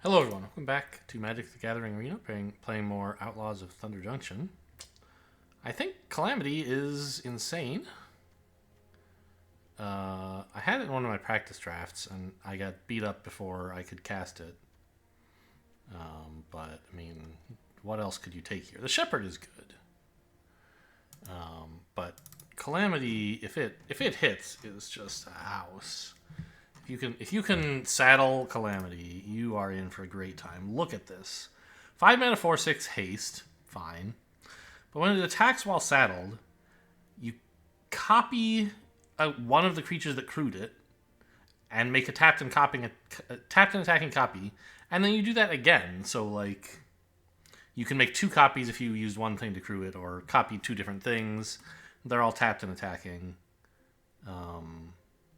Hello everyone, welcome back to Magic the Gathering Arena, playing more Outlaws of Thunder Junction. I think Calamity is insane. I had it in one of my practice drafts, and I got beat up before I could cast it. But, I mean, what else could you take here? The Shepherd is good. But Calamity, if it hits, is just a house. If you can saddle Calamity, you are in for a great time. Look at this. 5 mana 4/6 haste, fine. But when it attacks while saddled, you copy one of the creatures that crewed it and make a tapped and attacking copy, and then you do that again. So like you can make 2 copies if you used one thing to crew it, or copy 2 different things. They're all tapped and attacking.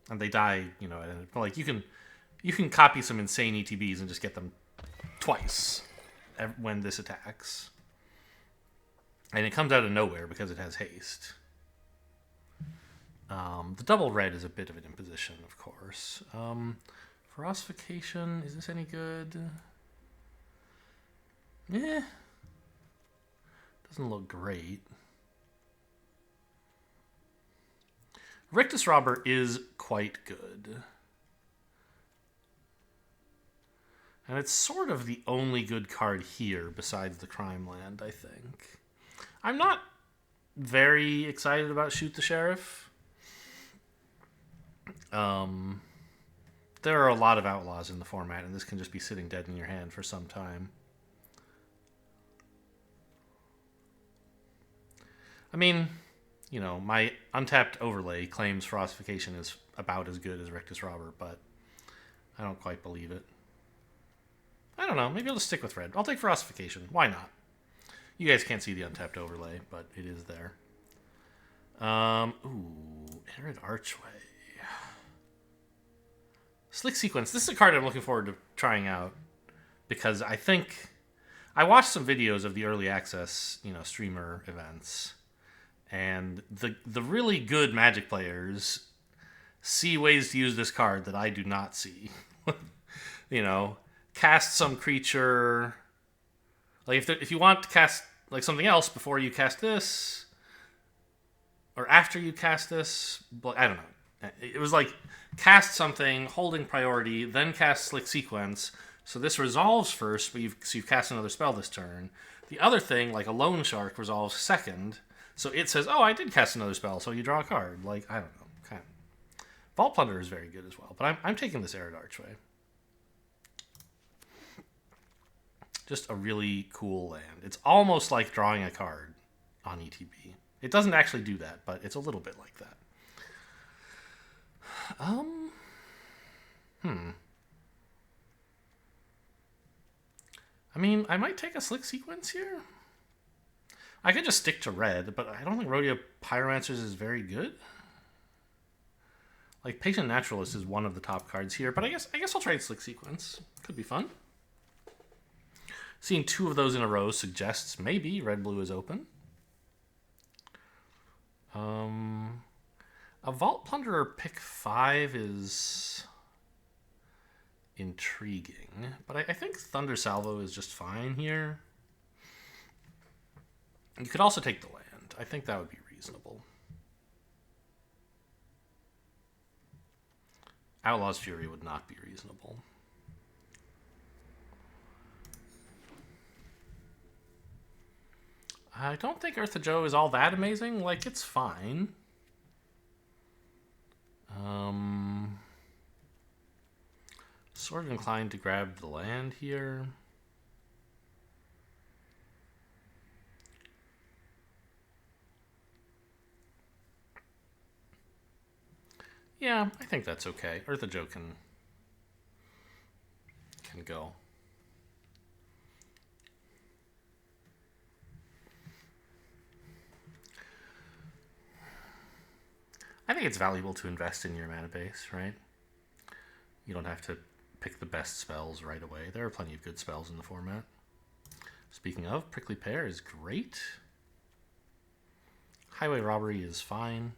And they die, and like you can copy some insane ETBs and just get them twice when this attacks. And it comes out of nowhere because it has haste. The double red is a bit of an imposition, of course. Ferocification, is this any good? Yeah. Doesn't look great. Rictus Robber is quite good. And it's sort of the only good card here besides the Crime Land, I think. I'm not very excited about Shoot the Sheriff. There are a lot of outlaws in the format, and this can just be sitting dead in your hand for some time. I mean, my untapped overlay claims Ferocification is about as good as Rictus Robber, but I don't quite believe it. I don't know. Maybe I'll just stick with red. I'll take Ferocification. Why not? You guys can't see the untapped overlay, but it is there. Arid Archway. Slick Sequence. This is a card I'm looking forward to trying out because I think I watched some videos of the early access, streamer events. And the really good Magic players see ways to use this card that I do not see. Cast some creature. Like if you want to cast like something else before you cast this, or after you cast this, I don't know. It was like cast something, holding priority, then cast Slick Sequence. So this resolves first, but you've cast another spell this turn. The other thing, like a Loan Shark, resolves second. So it says, oh, I did cast another spell, so you draw a card. Like, I don't know. Kind of. Vault Plunder is very good as well, but I'm taking this Arid Archway. Just a really cool land. It's almost like drawing a card on ETB. It doesn't actually do that, but it's a little bit like that. I mean, I might take a Slick Sequence here. I could just stick to red, but I don't think Rodeo Pyromancers is very good. Like, Patient Naturalist is one of the top cards here, but I guess I'll trade Slick Sequence. Could be fun. Seeing 2 of those in a row suggests maybe red-blue is open. A Vault Plunderer pick 5 is intriguing, but I think Thunder Salvo is just fine here. You could also take the land. I think that would be reasonable. Outlaw's Fury would not be reasonable. I don't think Eartha Joe is all that amazing. Like, it's fine. Sort of inclined to grab the land here. Yeah, I think that's okay. Eartha Joe can go. I think it's valuable to invest in your mana base, right? You don't have to pick the best spells right away. There are plenty of good spells in the format. Speaking of, Prickly Pear is great. Highway Robbery is fine.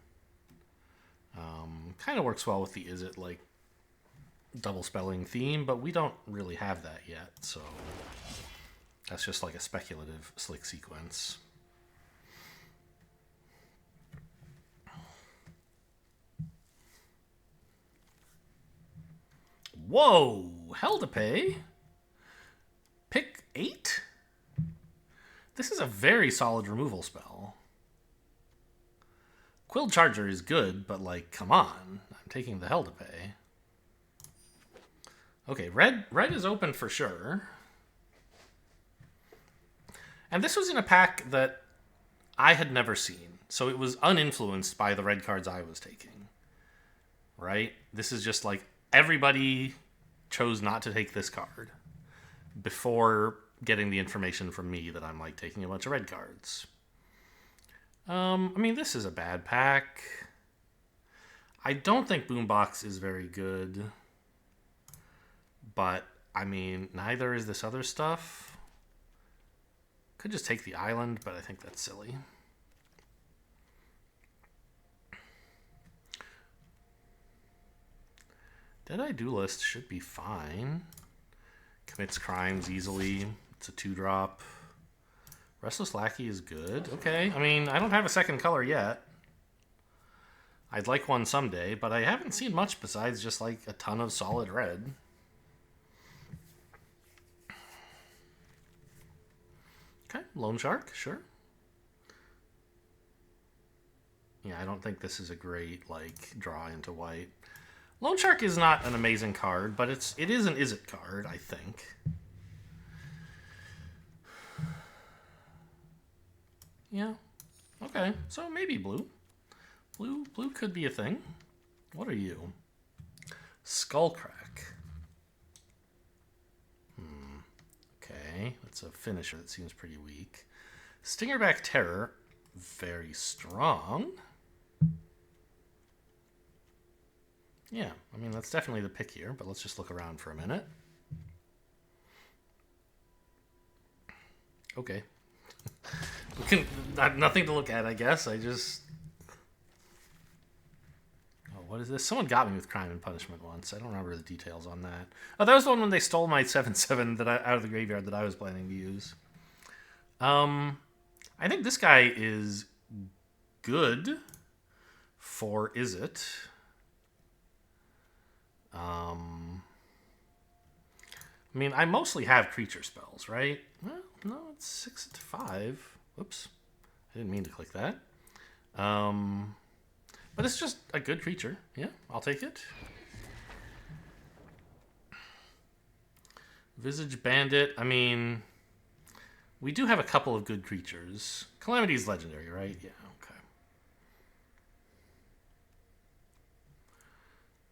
Kind of works well with the Is It, like, double spelling theme, but we don't really have that yet, so that's just like a speculative slick sequence. Whoa! Hell to pay? Pick 8? This is a very solid removal spell. Quill Charger is good, but like, come on. I'm taking the Hell to pay. Okay, red is open for sure. And this was in a pack that I had never seen, so it was uninfluenced by the red cards I was taking. Right? This is just like, everybody chose not to take this card before getting the information from me that I'm like taking a bunch of red cards. I mean, this is a bad pack. I don't think Boombox is very good. But, I mean, neither is this other stuff. Could just take the island, but I think that's silly. Deadeye Duelist should be fine. Commits crimes easily. It's a 2-drop. Restless Lackey is good. Okay, I mean, I don't have a second color yet. I'd like one someday, but I haven't seen much besides just like a ton of solid red. Okay, Loan Shark, sure. Yeah, I don't think this is a great, like, draw into white. Loan Shark is not an amazing card, but it is an Is-It card, I think. Yeah. Okay, so maybe blue. Blue could be a thing. What are you? Skullcrack. Okay, that's a finisher that seems pretty weak. Stingerback Terror, very strong. Yeah, I mean, that's definitely the pick here, but let's just look around for a minute. Okay. We can, nothing to look at, I guess. I just... Oh, what is this? Someone got me with Crime and Punishment once. I don't remember the details on that. Oh, that was the one when they stole my 7/7 that out of the graveyard that I was planning to use. I think this guy is good for Is-It. I mean, I mostly have creature spells, right? Well, no, it's 6 to 5. Oops. I didn't mean to click that. But it's just a good creature. Yeah, I'll take it. Visage Bandit. I mean, we do have a couple of good creatures. Calamity's legendary, right? Yeah, okay.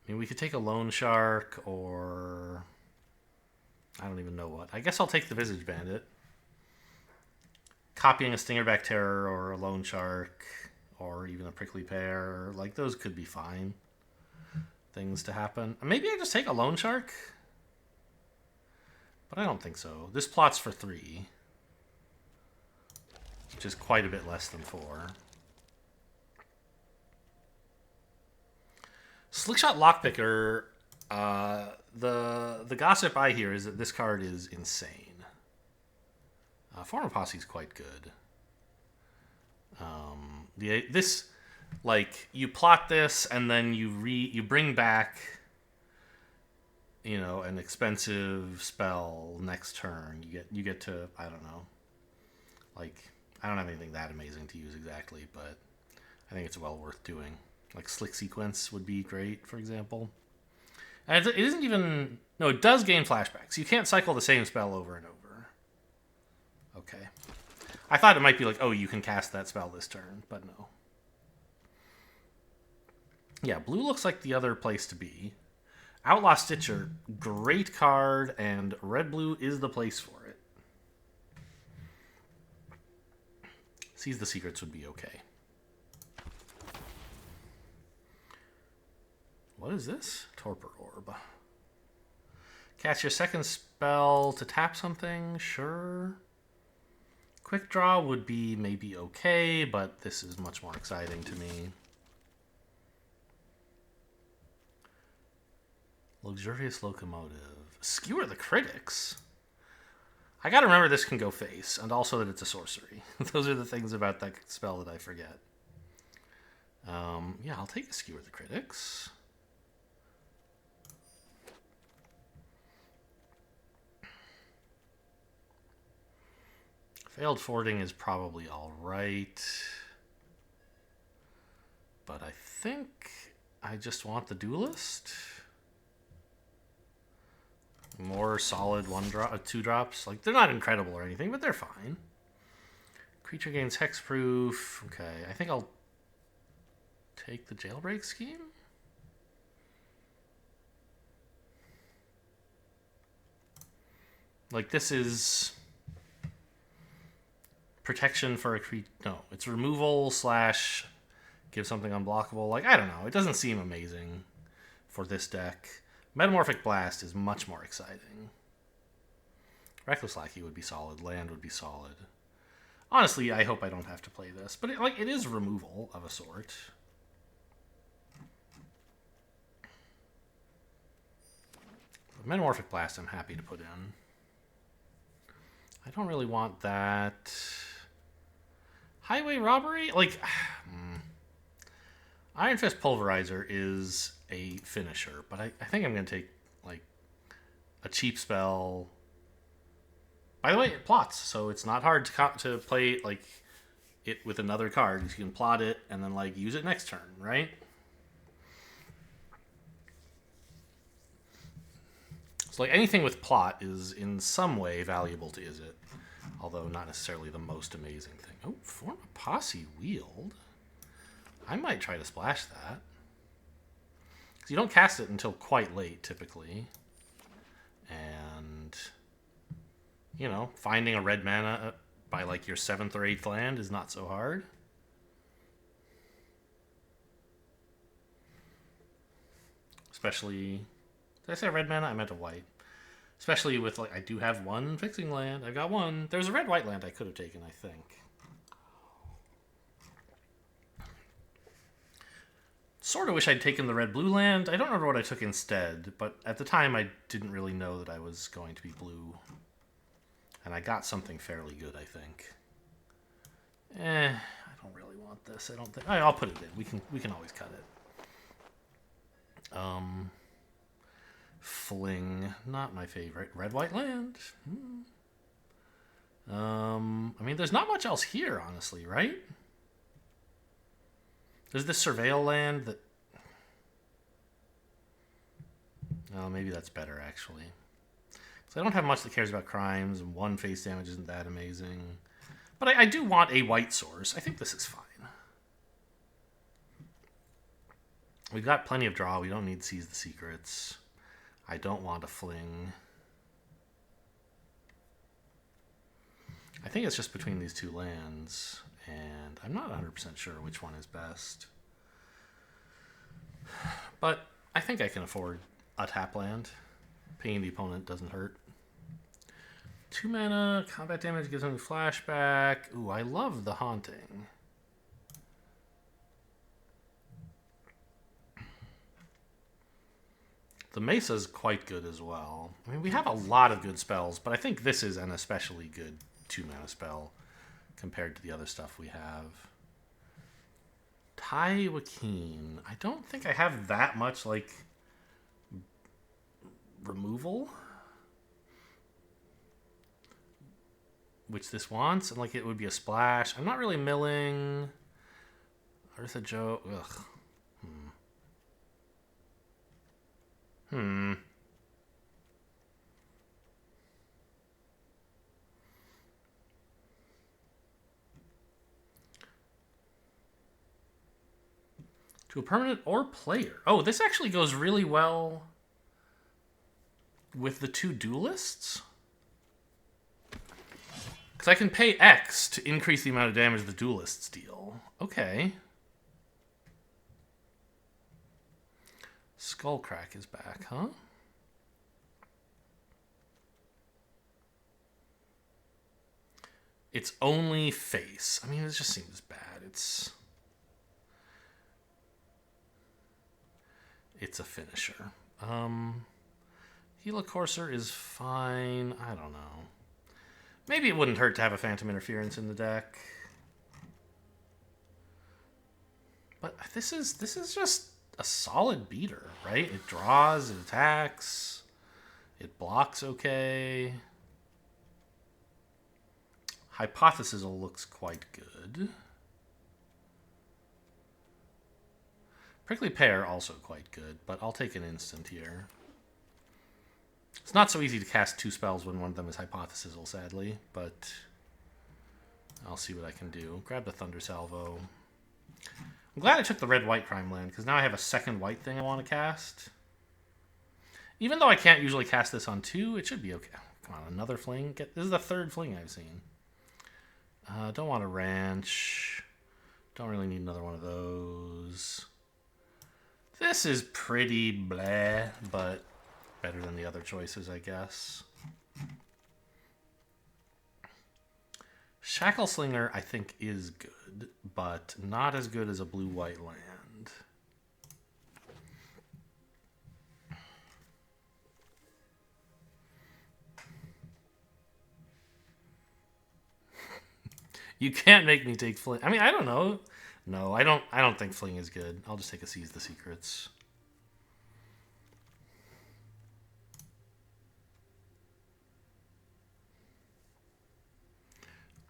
I mean, we could take a Loan Shark or... I don't even know what. I guess I'll take the Visage Bandit. Copying a Stingerback Terror or a Loan Shark or even a Prickly Pear. Like, those could be fine things to happen. Maybe I just take a Loan Shark? But I don't think so. This plots for 3. Which is quite a bit less than 4. Slickshot Lockpicker, the gossip I hear is that this card is insane. Former Posse is quite good. This, like, you plot this and then you bring back, you know, an expensive spell next turn. You get to, I don't know, like, I don't have anything that amazing to use exactly, but I think it's well worth doing. Like Slick Sequence would be great, for example. And it isn't even... No, it does gain flashbacks. You can't cycle the same spell over and over. Okay. I thought it might be like, oh, you can cast that spell this turn, but no. Yeah, blue looks like the other place to be. Outlaw Stitcher, great card, and red-blue is the place for it. Seize the Secrets would be okay. What is this? Torpor Orb. Cast your second spell to tap something? Sure. Quick Draw would be maybe okay, but this is much more exciting to me. Luxurious Locomotive. Skewer the Critics. I gotta remember this can go face, and also that it's a sorcery. Those are the things about that spell that I forget. Yeah, I'll take a Skewer the Critics. Failed Forwarding is probably alright. But I think I just want the Duelist. More solid 2 drops. Like, they're not incredible or anything, but they're fine. Creature gains hexproof. Okay, I think I'll take the Jailbreak Scheme. Like, this is protection for a creature. No, it's removal / give something unblockable. Like, I don't know. It doesn't seem amazing for this deck. Metamorphic Blast is much more exciting. Reckless Lackey would be solid. Land would be solid. Honestly, I hope I don't have to play this. But it is removal of a sort. Metamorphic Blast I'm happy to put in. I don't really want that. Highway Robbery? Like, Iron Fist Pulverizer is a finisher, but I think I'm going to take, like, a cheap spell. By the way, it plots, so it's not hard to play, like, it with another card. You can plot it and then, like, use it next turn, right? So, like, anything with plot is in some way valuable to Izzet, although not necessarily the most amazing thing. Oh, form a Posse Wield. I might try to splash that. Because you don't cast it until quite late, typically. And, you know, finding a red mana by, like, your 7th or 8th land is not so hard. Especially... Did I say red mana? I meant a white. Especially with, like, I do have one fixing land. I've got one. There's a red-white land I could have taken, I think. Sort of wish I'd taken the red-blue land. I don't remember what I took instead, but at the time I didn't really know that I was going to be blue. And I got something fairly good, I think. I don't really want this. I don't think... I'll put it in. We can always cut it. Fling, not my favorite. Red-white land. I mean, there's not much else here, honestly, right? There's this Surveil land that... Oh, maybe that's better, actually. So I don't have much that cares about crimes, and 1 face damage isn't that amazing. But I do want a white source. I think this is fine. We've got plenty of draw. We don't need Seize the Secrets. I don't want a fling. I think it's just between these 2 lands, and I'm not 100% sure which one is best. But I think I can afford a tap land. Paying the opponent doesn't hurt. 2 mana, combat damage gives them flashback. Ooh, I love the Haunting. The Mesa's quite good as well. I mean, we have a lot of good spells, but I think this is an especially good 2-mana spell compared to the other stuff we have. Tai Wakeen. I don't think I have that much, like, removal. Which this wants, and, like, it would be a splash. I'm not really milling. Eartha Joe. Ugh. To a permanent or player. Oh, this actually goes really well with the 2 duelists. Because I can pay X to increase the amount of damage the duelists deal. Okay. Skullcrack is back, huh? It's only face. I mean, it just seems bad. It's a finisher. Helicourser is fine. I don't know. Maybe it wouldn't hurt to have a Phantom Interference in the deck. But this is just a solid beater, right? It draws, it attacks, it blocks okay. Hypothesizal looks quite good. Prickly Pear also quite good, but I'll take an instant here. It's not so easy to cast 2 spells when one of them is Hypothesizal, sadly, but I'll see what I can do. Grab the Thunder Salvo. I'm glad I took the red-white crime land, because now I have a second white thing I want to cast. Even though I can't usually cast this on 2, it should be okay. Come on, another fling? This is the 3rd fling I've seen. Don't want a ranch. Don't really need another one of those. This is pretty bleh, but better than the other choices, I guess. Shackle Slinger, I think, is good, but not as good as a blue-white land. You can't make me take Fling. I mean, I don't know. No, I don't think Fling is good. I'll just take a Seize the Secrets.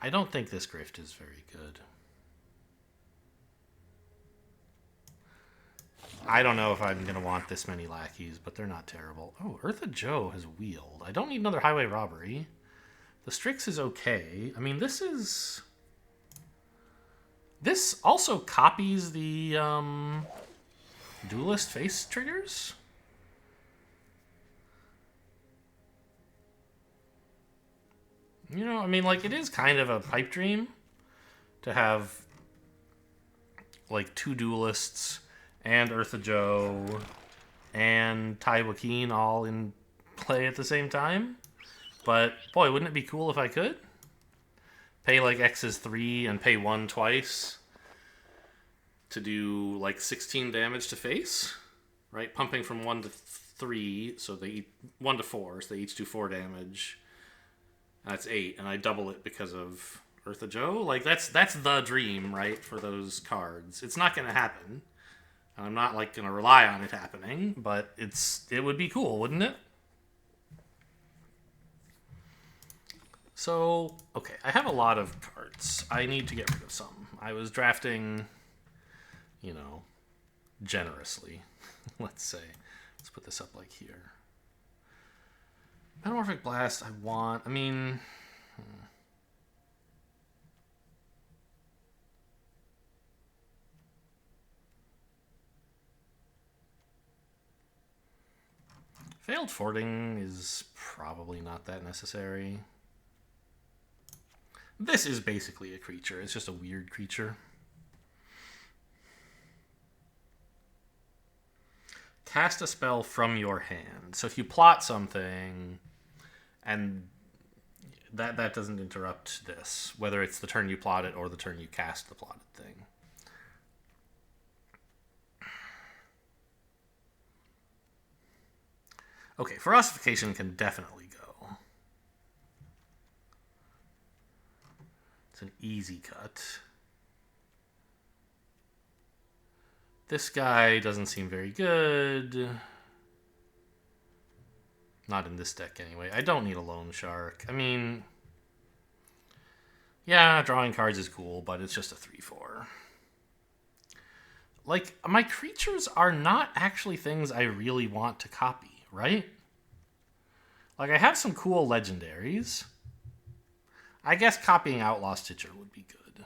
I don't think this Grift is very good. I don't know if I'm going to want this many lackeys, but they're not terrible. Oh, Eartha Joe has wheeled. I don't need another Highway Robbery. The Strix is okay. I mean, this is... This also copies the Duelist face triggers. You know, I mean, like, it is kind of a pipe dream to have, like, 2 Duelists and Eartha Joe and Tai Wakeen all in play at the same time. But, boy, wouldn't it be cool if I could? Pay, like, X's 3 and pay 1 twice to do, like, 16 damage to face, right? Pumping from 1 to 3, so they 1 to 4, so they each do 4 damage. That's 8, and I double it because of Eartha Joe. Like, that's the dream, right, for those cards. It's not going to happen. I'm not, like, going to rely on it happening, but it would be cool, wouldn't it? So, okay, I have a lot of cards. I need to get rid of some. I was drafting, you know, generously, let's say. Let's put this up, like, here. Metamorphic Blast, I mean... Failed Fording is probably not that necessary. This is basically a creature. It's just a weird creature. Cast a spell from your hand. So if you plot something... And that doesn't interrupt this, whether it's the turn you plot it or the turn you cast the plotted thing. Okay, Ferocification can definitely go. It's an easy cut. This guy doesn't seem very good. Not in this deck, anyway. I don't need a Loan Shark. I mean... Yeah, drawing cards is cool, but it's just a 3/4. Like, my creatures are not actually things I really want to copy, right? Like, I have some cool legendaries. I guess copying Outlaw Stitcher would be good.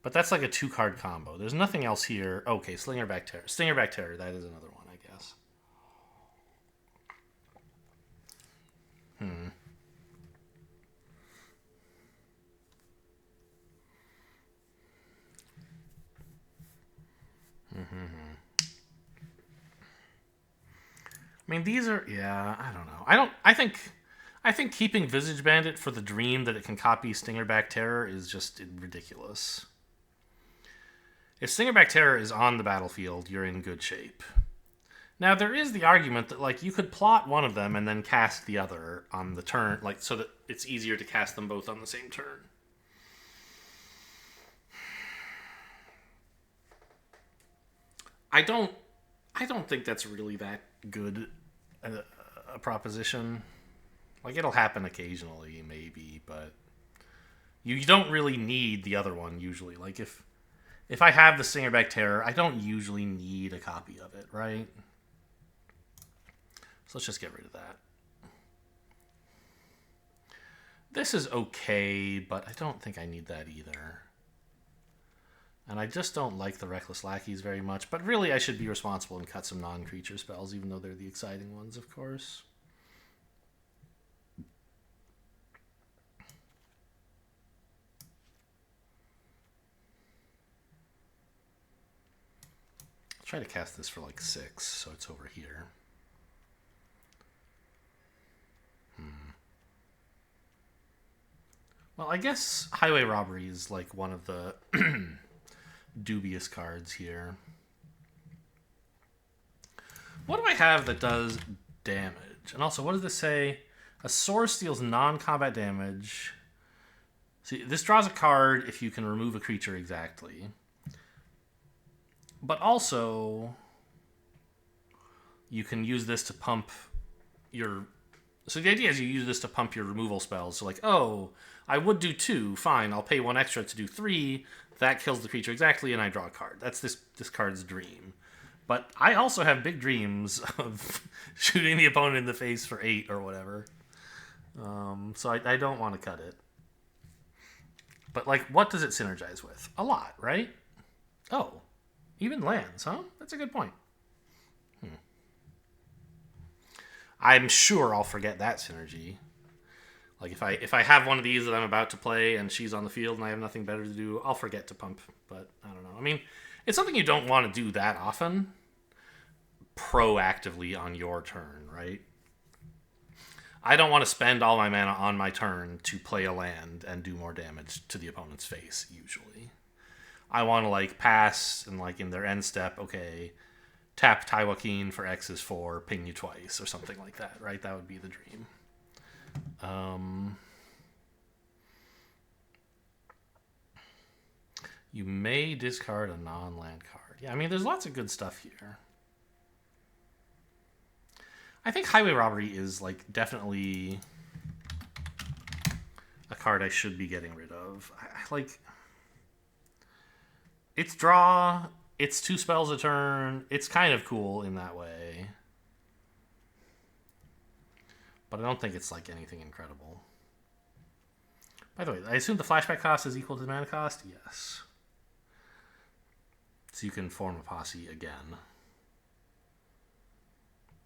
But that's like a 2-card combo. There's nothing else here. Okay, Slingerback Terror. Slingerback Terror, that is another one, I guess. I mean, these are... Yeah, I don't know. I think keeping Visage Bandit for the dream that it can copy Stingerback Terror is just ridiculous. If Stingerback Terror is on the battlefield, you're in good shape. Now, there is the argument that, like, you could plot one of them and then cast the other on the turn, like, so that it's easier to cast them both on the same turn. I don't think that's really that good a proposition. Like, it'll happen occasionally, maybe, but you don't really need the other one, usually. Like, if I have the Singerback Terror, I don't usually need a copy of it, right? So let's just get rid of that. This is okay, but I don't think I need that either. And I just don't like the Reckless Lackeys very much. But really, I should be responsible and cut some non-creature spells, even though they're the exciting ones, of course. I'll try to cast this for like 6, so it's over here. Well, I guess Highway Robbery is like one of the dubious cards here. What do I have that does damage? And also, what does this say? A source deals non-combat damage. See, this draws a card if you can remove a creature exactly. But also, you can use this to pump your... So the idea is you use this to pump your removal spells. So like, oh, I would do 2. Fine, I'll pay 1 extra to do 3. That kills the creature exactly, and I draw a card. That's this card's dream. But I also have big dreams of shooting the opponent in the face for 8 or whatever. So I don't want to cut it. But, like, what does it synergize with? A lot, right? Oh, even lands, huh? That's a good point. I'm sure I'll forget that synergy. Like, if I have one of these that I'm about to play and she's on the field and I have nothing better to do, I'll forget to pump. But I don't know. I mean, it's something you don't want to do that often proactively on your turn, right? I don't want to spend all my mana on my turn to play a land and do more damage to the opponent's face, usually. I want to, like, pass and, like, in their end step, okay, tap Tywakeen for X is 4, ping you twice, or something like that, right? That would be the dream. You may discard a non-land card. Yeah, I mean, there's lots of good stuff here. I think Highway Robbery is, like, definitely a card I should be getting rid of. I like... It's draw, it's 2 spells a turn, it's kind of cool in that way. But I don't think it's, like, anything incredible. By the way, I assume the flashback cost is equal to the mana cost? Yes. So you can form a posse again.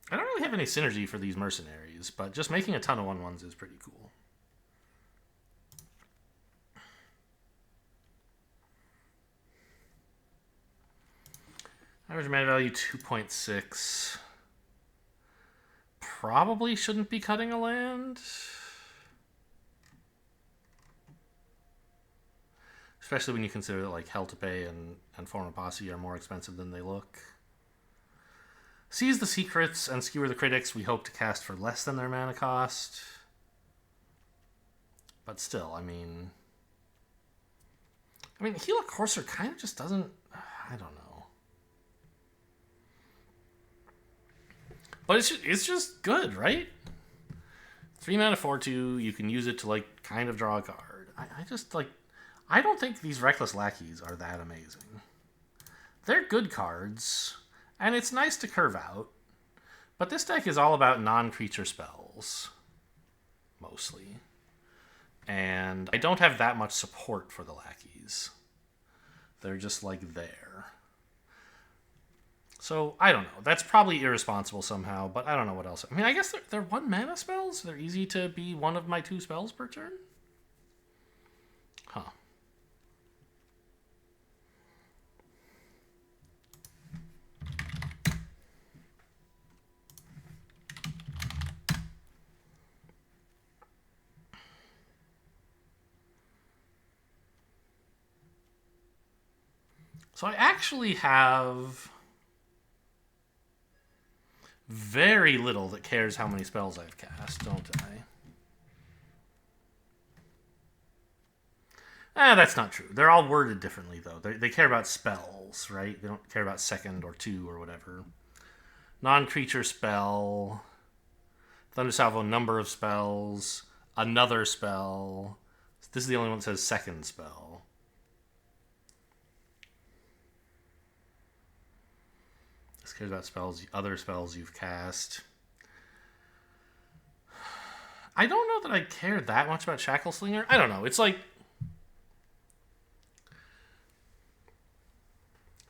I don't really have any synergy for these mercenaries, but just making a ton of 1/1s is pretty cool. Average mana value 2.6. Probably shouldn't be cutting a land. Especially when you consider that, like, Hell to Pay and Form a Posse are more expensive than they look. Seize the Secrets and Skewer the Critics we hope to cast for less than their mana cost. But still, I mean, Gila Courser kind of just doesn't... I don't know. But it's just good, right? 3 mana 4/2, you can use it to, like, kind of draw a card. I just, like... I don't think these Reckless Lackeys are that amazing. They're good cards, and it's nice to curve out. But this deck is all about non-creature spells, mostly. And I don't have that much support for the Lackeys. They're just, like, there. So, I don't know. That's probably irresponsible somehow, but I don't know what else. I mean, I guess they're 1 mana spells? They're easy to be one of my 2 spells per turn? Huh. So I actually have very little that cares how many spells I've cast, don't I? That's not true. They're all worded differently, though. They care about spells, right? They don't care about second or two or whatever. Non-creature spell. Thunder Salvo, number of spells. Another spell. This is the only one that says second spell. This cares about spells, other spells you've cast. I don't know that I care that much about Shackle Slinger. I don't know. It's like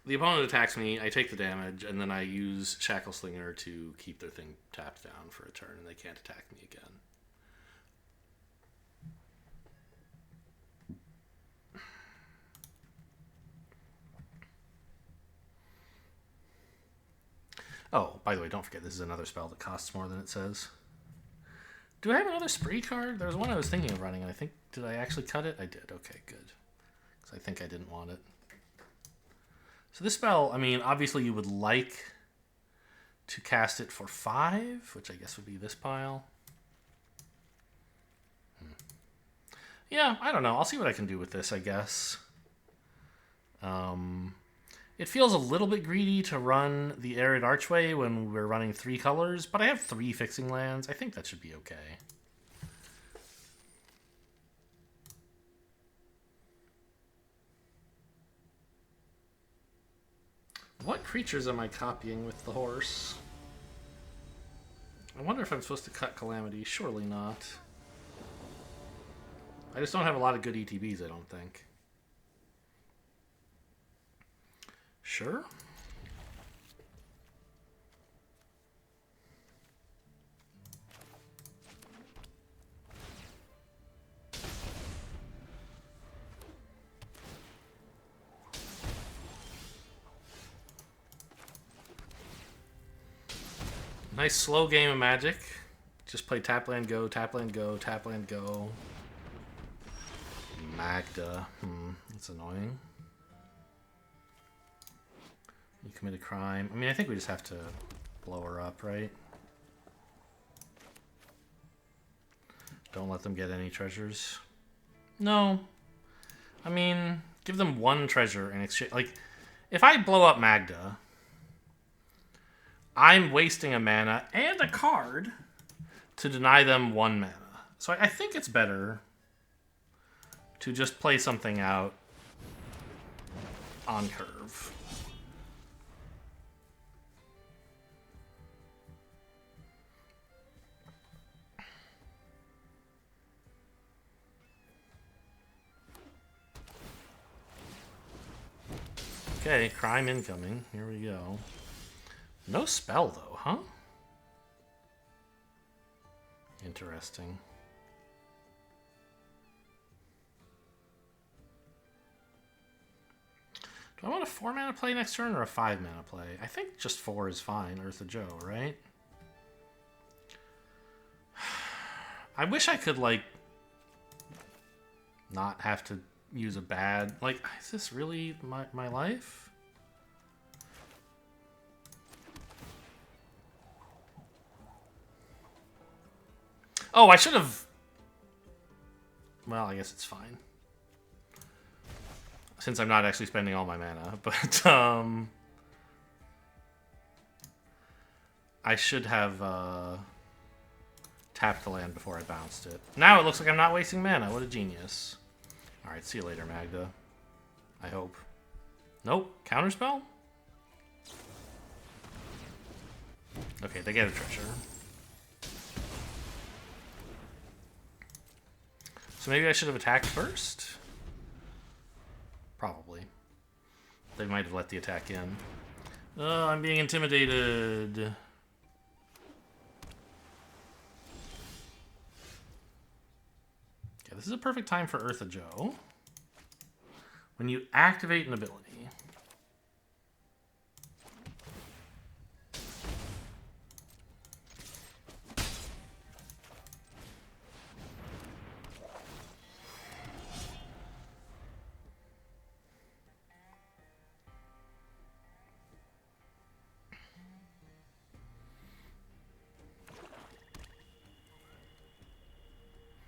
the opponent attacks me, I take the damage, and then I use Shackle Slinger to keep their thing tapped down for a turn, and they can't attack me again. Oh, by the way, don't forget this is another spell that costs more than it says. Do I have another spree card? There was one I was thinking of running, and I think, did I actually cut it? I did. Okay, good. Because I think I didn't want it. So this spell, I mean, obviously you would like to cast it for 5, which I guess would be this pile. Yeah, I don't know. I'll see what I can do with this, I guess. It feels a little bit greedy to run the Arid Archway when we're running 3 colors, but I have 3 fixing lands. I think that should be okay. What creatures am I copying with the horse? I wonder if I'm supposed to cut Calamity. Surely not. I just don't have a lot of good ETBs, I don't think. Sure. Nice slow game of Magic. Just play tap land, go, tap land, go, tap land, go. Magda. That's annoying. You commit a crime. I mean, I think we just have to blow her up, right? Don't let them get any treasures. No. I mean, give them 1 treasure in exchange. Like, if I blow up Magda, I'm wasting a mana and a card to deny them 1 mana. So I think it's better to just play something out on curve. Okay, crime incoming. Here we go. No spell, though, huh? Interesting. Do I want a 4 mana play next turn or a 5 mana play? I think just 4 is fine, Eartha Joe, right? I wish I could, like, not have to use a bad... Like, is this really my life? Oh, I should have... Well, I guess it's fine. Since I'm not actually spending all my mana, but, I should have, tapped the land before I bounced it. Now it looks like I'm not wasting mana. What a genius. Alright, see you later, Magda. I hope. Nope. Counterspell? Okay, they get a treasure. So maybe I should have attacked first? Probably. They might have let the attack in. Oh, I'm being intimidated. Okay, this is a perfect time for Eartha Joe. When you activate an ability.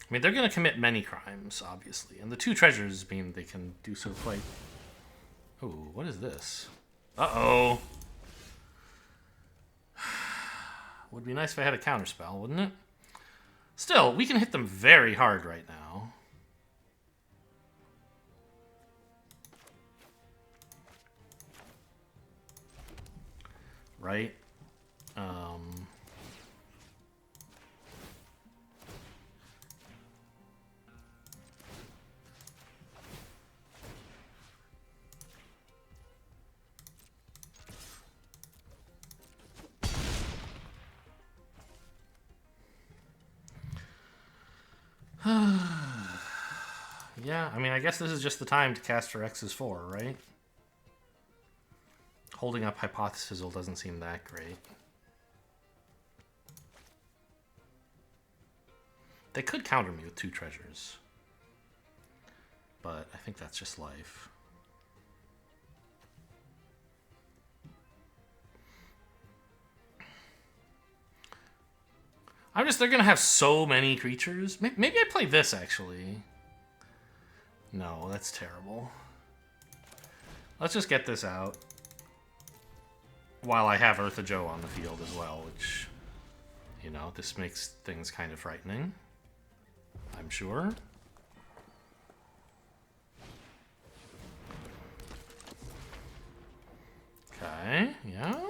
I mean, they're going to commit many crimes, obviously. And the 2 treasures mean they can do so quite... Ooh, what is this? Uh-oh. Would be nice if I had a counterspell, wouldn't it? Still, we can hit them very hard right now. Right? Yeah, I mean, I guess this is just the time to cast for X's 4, right? Holding up Hypothesizzle doesn't seem that great. They could counter me with 2 treasures. But I think that's just life. They're gonna have so many creatures. Maybe I play this, actually. No, that's terrible. Let's just get this out. While I have Eartha Joe on the field as well, which, you know, this makes things kind of frightening. I'm sure. Okay, yeah.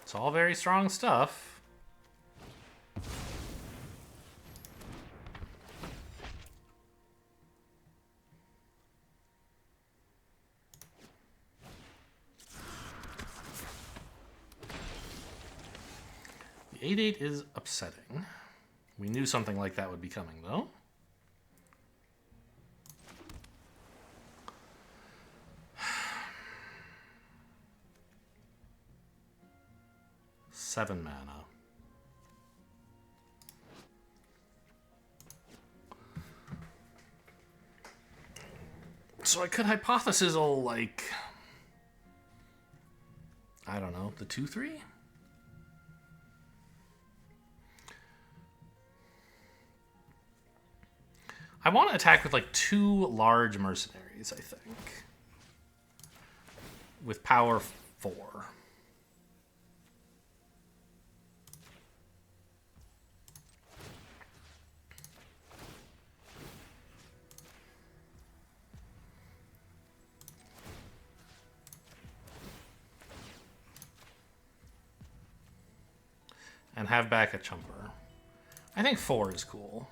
It's all very strong stuff. The 8/8 is upsetting. We knew something like that would be coming, though. Seven mana. So I could Hypothesizzle, like... I don't know, the 2/3? I want to attack with, like, 2 large mercenaries, I think. With power 4. And have back a Chumper. I think 4 is cool.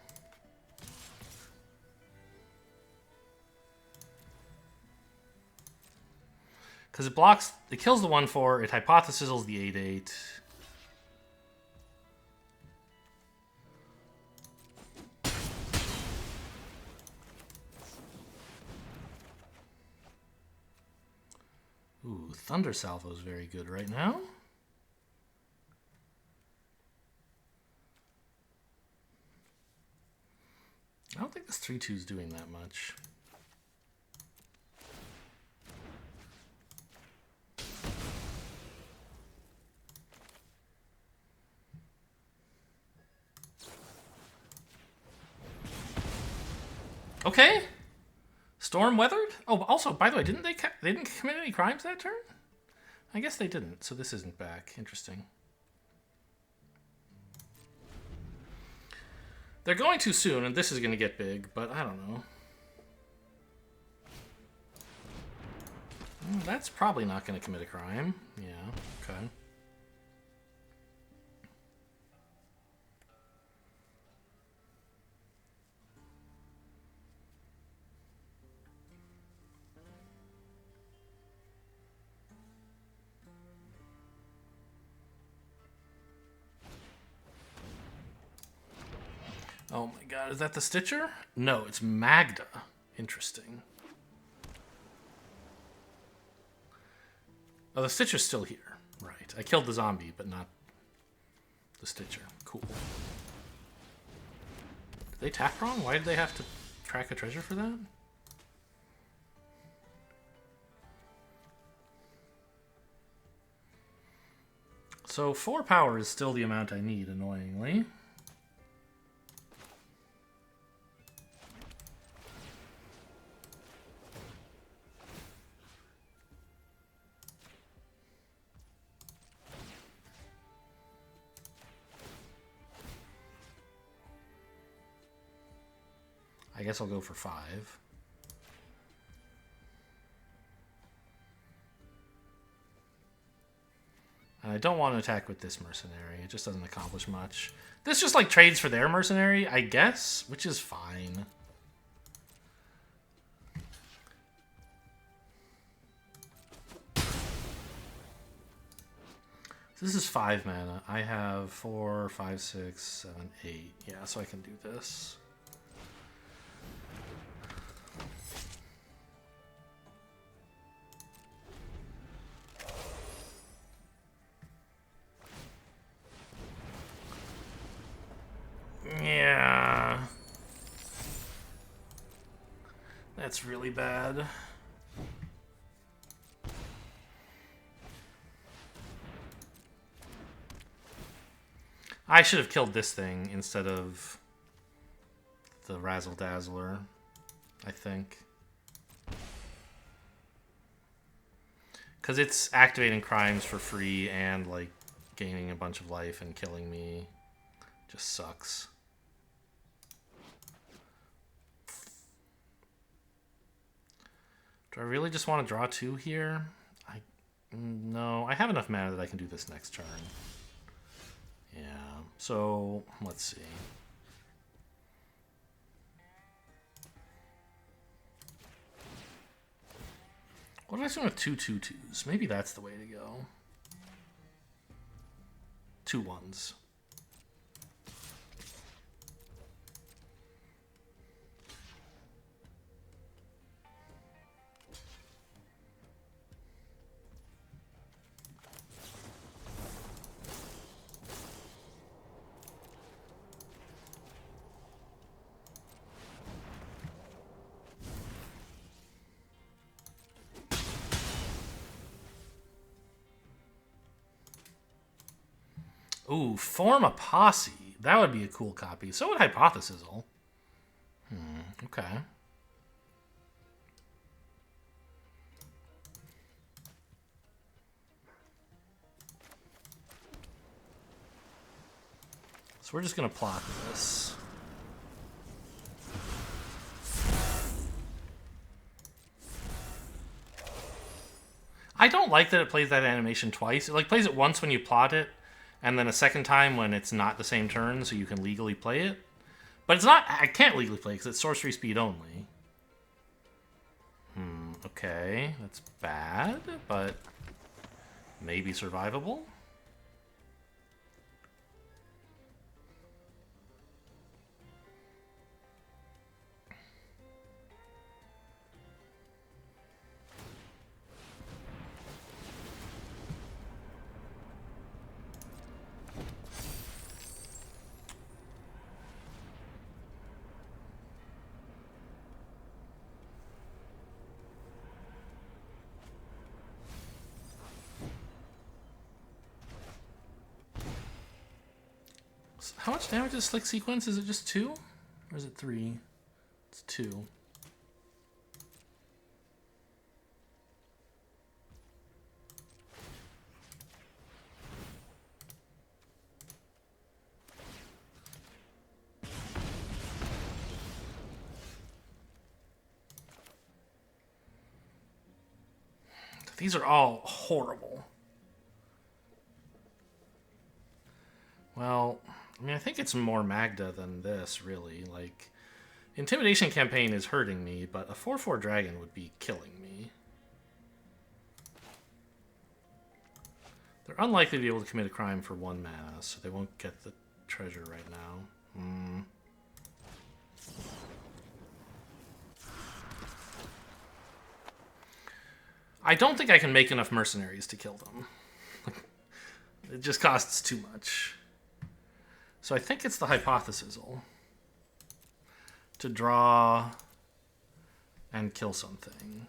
Because it blocks, it kills the 1/4, it Hypothesizzles the 8/8. Ooh, Thunder Salvo is very good right now. I don't think this 3/2 is doing that much. Okay. Storm weathered? Oh, also, by the way, they didn't commit any crimes that turn? I guess they didn't, so this isn't back. Interesting. They're going too soon, and this is going to get big, but I don't know. That's probably not going to commit a crime. Yeah, okay. Oh my god, is that the Stitcher? No, it's Magda. Interesting. Oh, the Stitcher's still here. Right. I killed the zombie, but not the Stitcher. Cool. Did they tap wrong? Why did they have to track a treasure for that? So 4 power is still the amount I need, annoyingly. I guess I'll go for 5. And I don't want to attack with this mercenary. It just doesn't accomplish much. This just like trades for their mercenary, I guess, which is fine. This is 5 mana. I have 4, 5, 6, 7, 8. Yeah, so I can do this. Yeah. That's really bad. I should have killed this thing instead of the Razzle Dazzler, I think. Because it's activating crimes for free and, like, gaining a bunch of life and killing me. Just sucks. Do I really just want to draw 2 here? No, I have enough mana that I can do this next turn. Yeah, so let's see. What did I swing with 2 2/2s? Maybe that's the way to go. 2 1s. Ooh, form a posse. That would be a cool copy. So would Hypothesisal. Okay. So we're just going to plot this. I don't like that it plays that animation twice. It like plays it once when you plot it, and then a second time when it's not the same turn, so you can legally play it. But it's not... I can't legally play because it's sorcery speed only. Okay. That's bad, but maybe survivable. How much damage is Slick Sequence? Is it just 2? Or is it 3? It's 2. These are all horrible. Well... I mean, I think it's more Magda than this, really. Like, Intimidation Campaign is hurting me, but a 4/4 dragon would be killing me. They're unlikely to be able to commit a crime for 1 mana, so they won't get the treasure right now. I don't think I can make enough mercenaries to kill them. It just costs too much. So I think it's the Hypothesisal to draw and kill something.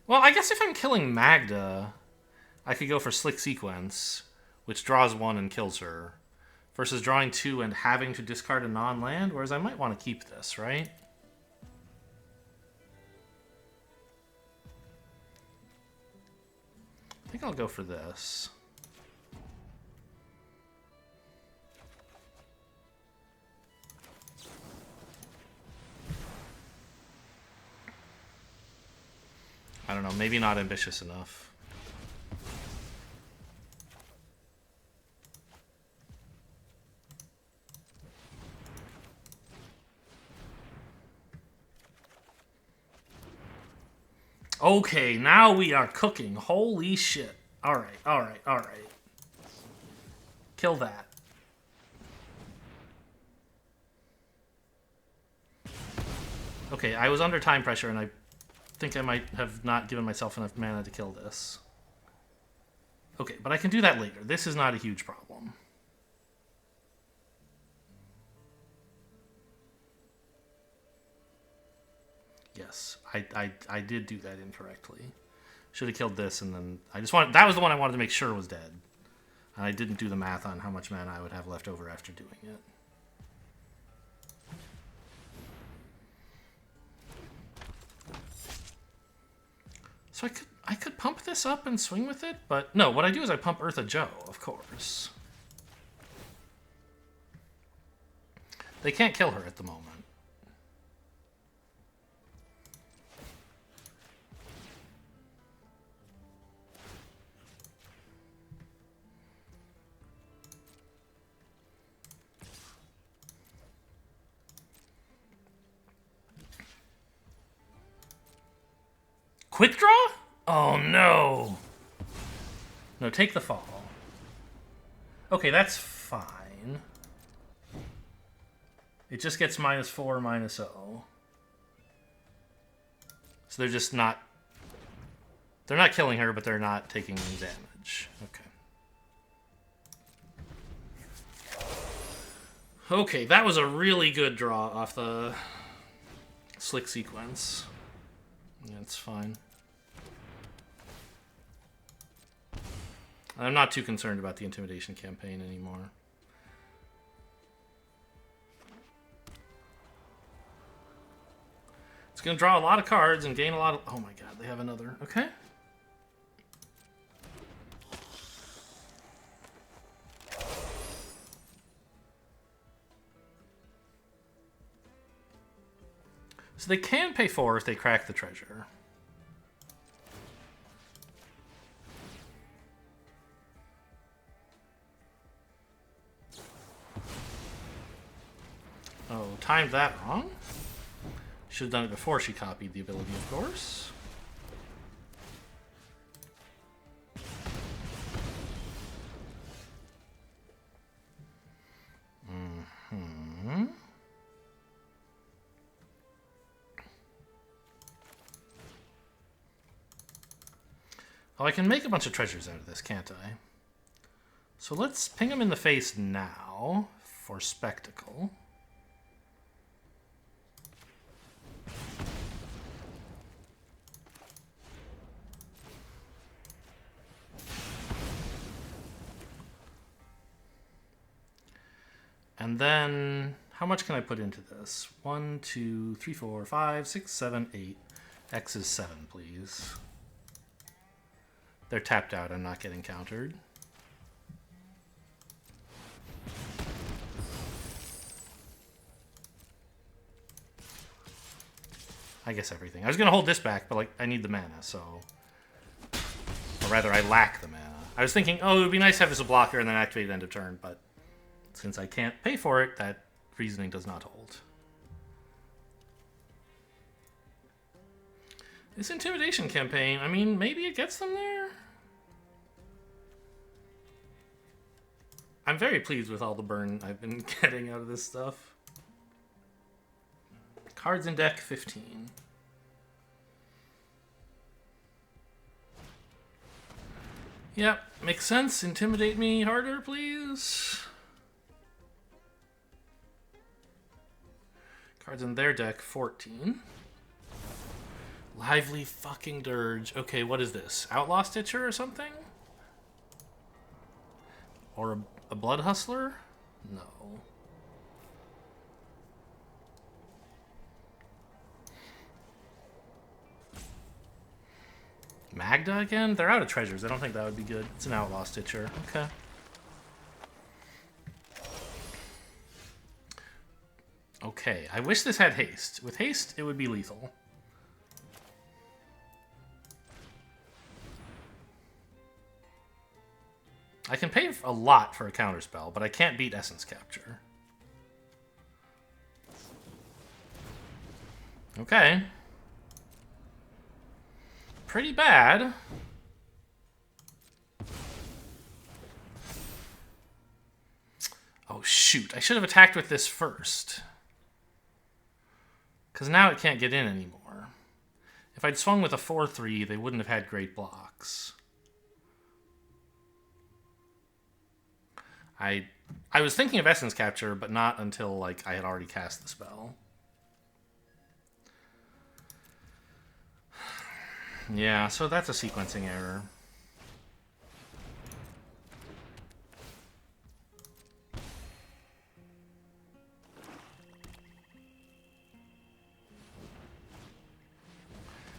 Well, I guess if I'm killing Magda, I could go for Slick Sequence, which draws 1 and kills her, versus drawing 2 and having to discard a non-land, whereas I might want to keep this, right? I think I'll go for this. I don't know, maybe not ambitious enough. Okay, now we are cooking. Holy shit. Alright, alright, alright. Kill that. Okay, I was under time pressure and I think I might have not given myself enough mana to kill this. Okay, but I can do that later. This is not a huge problem. Yes, I did do that incorrectly. Should have killed this and then I just wanted, that was the one I wanted to make sure was dead. And I didn't do the math on how much mana I would have left over after doing it. So I could pump this up and swing with it, but no, what I do is I pump Eartha Joe, of course. They can't kill her at the moment. Quick draw? Oh no. No, take the fall. Okay, that's fine. It just gets -4, -0. So they're just not... They're not killing her, but they're not taking any damage. Okay. Okay, that was a really good draw off the Slick Sequence. Yeah, it's fine. I'm not too concerned about the Intimidation campaign anymore. It's going to draw a lot of cards and gain a lot of... Oh my god, they have another... Okay. So they can pay 4 if they crack the treasure. Oh, timed that wrong. Should have done it before she copied the ability, of course. Mm-hmm. Oh, I can make a bunch of treasures out of this, can't I? So let's ping him in the face now for spectacle. And then, how much can I put into this? 1, 2, 3, 4, 5, 6, 7, 8. X is 7, please. They're tapped out. I'm not getting countered. I guess everything. I was going to hold this back, but like I need the mana, so... Or rather, I lack the mana. I was thinking, oh, it would be nice to have this a blocker and then activate it end of turn, but since I can't pay for it, that reasoning does not hold. This Intimidation campaign, I mean, maybe it gets them there? I'm very pleased with all the burn I've been getting out of this stuff. Cards in deck, 15. Yep, makes sense. Intimidate me harder, please. Cards in their deck, 14. Lively fucking Dirge. Okay, what is this? Outlaw Stitcher or something? Or a Blood Hustler? No. Magda again? They're out of treasures. I don't think that would be good. It's an Outlaw Stitcher. Okay. Okay, I wish this had haste. With haste, it would be lethal. I can pay a lot for a counterspell, but I can't beat Essence Capture. Okay. Pretty bad. Oh, shoot. I should have attacked with this first. Because now it can't get in anymore. If I'd swung with a 4-3, they wouldn't have had great blocks. I was thinking of Essence Capture, but not until like I had already cast the spell. Yeah, so that's a sequencing error.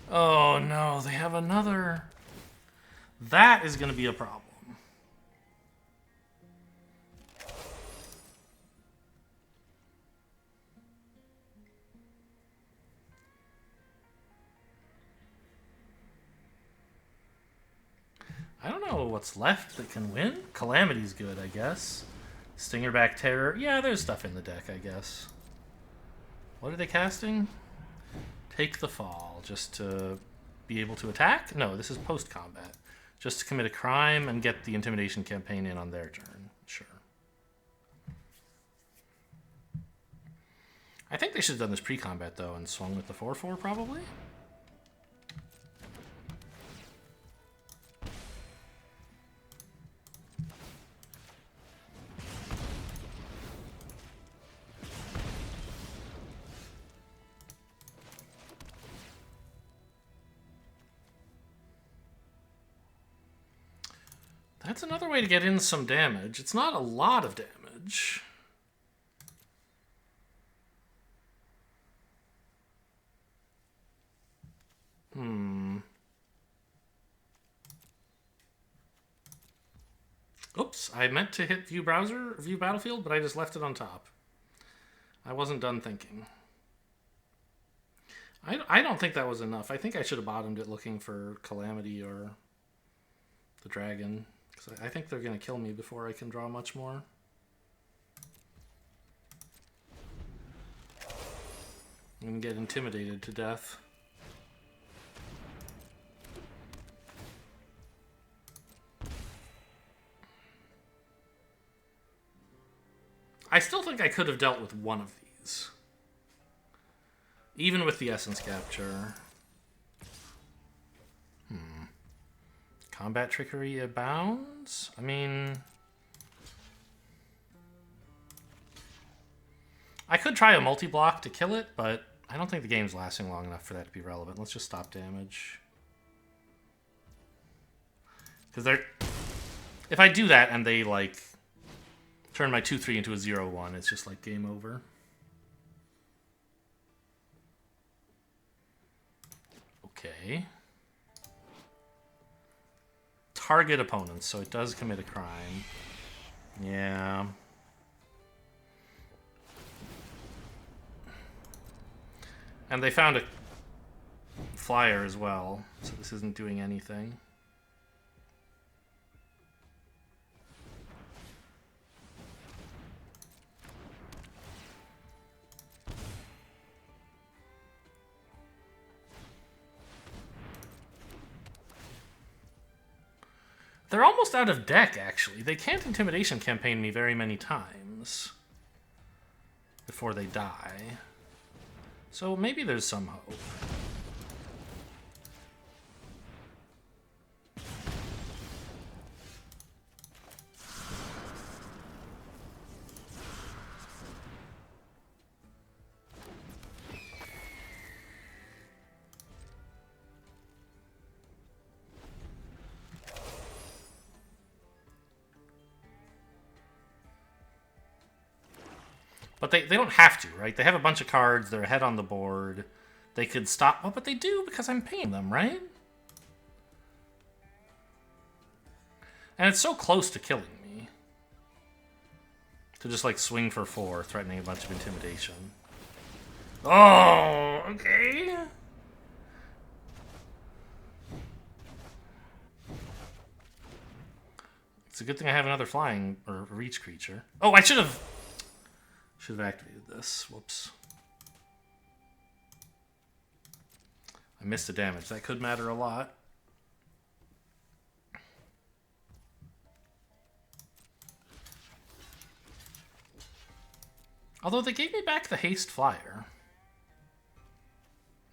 Oh no, they have another. That is going to be a problem. I don't know what's left that can win. Calamity's good, I guess. Stingerback Terror. Yeah, there's stuff in the deck, I guess. What are they casting? Take the Fall, just to be able to attack? No, this is post-combat. Just to commit a crime and get the Intimidation campaign in on their turn. Sure. I think they should have done this pre-combat, though, and swung with the 4-4, probably? That's another way to get in some damage. It's not a lot of damage. Oops, I meant to hit view browser, view battlefield, but I just left it on top. I wasn't done thinking. I don't think that was enough. I think I should have bottomed it looking for Calamity or the Dragon. Because I think they're going to kill me before I can draw much more. I'm going to get intimidated to death. I still think I could have dealt with one of these. Even with the Essence Capture. Combat Trickery abounds? I mean... I could try a multi-block to kill it, but I don't think the game's lasting long enough for that to be relevant. Let's just stop damage. Because they're... If I do that and they, like, turn my 2-3 into a 0-1, it's just, like, game over. Okay. Target opponents, so it does commit a crime. Yeah. And they found a flyer as well, so this isn't doing anything. They're almost out of deck, actually. They can't Intimidation campaign me very many times before they die. So maybe there's some hope. But they don't have to, right? They have a bunch of cards. They're ahead on the board. They could stop. Oh, but they do because I'm paying them, right? And it's so close to killing me. To just, like, swing for 4, threatening a bunch of intimidation. Oh, okay. It's a good thing I have another flying or reach creature. Oh, I should have activated this. Whoops. I missed the damage. That could matter a lot. Although they gave me back the haste flyer.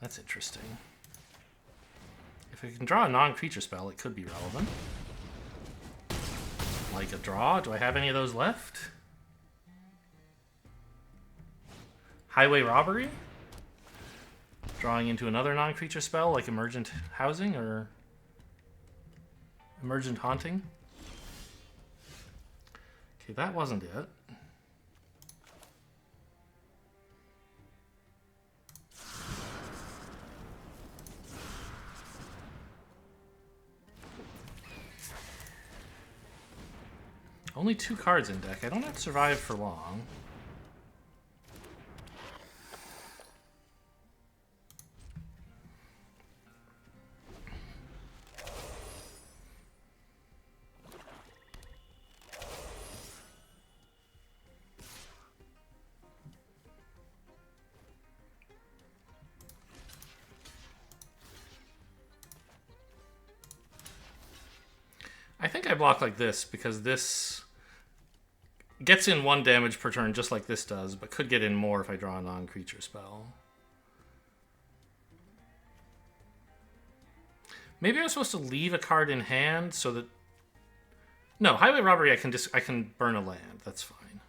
That's interesting. If I can draw a non-creature spell, it could be relevant. Like a draw? Do I have any of those left? Highway Robbery? Drawing into another non-creature spell like Emergent Housing or Emergent Haunting? Okay, that wasn't it. Only 2 cards in deck. I don't have to survive for long. I think I block like this because this gets in 1 damage per turn just like this does, but could get in more if I draw a non-creature spell. Maybe I'm supposed to leave a card in hand so that... No, Highway Robbery I can burn a land. That's fine.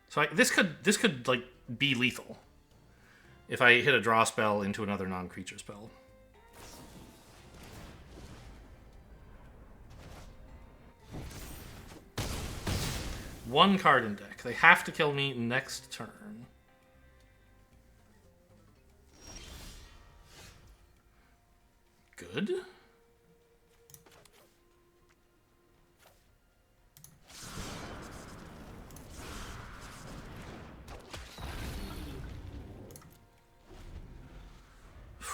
So this could like be lethal if I hit a draw spell into another non-creature spell. One card in deck. They have to kill me next turn. Good.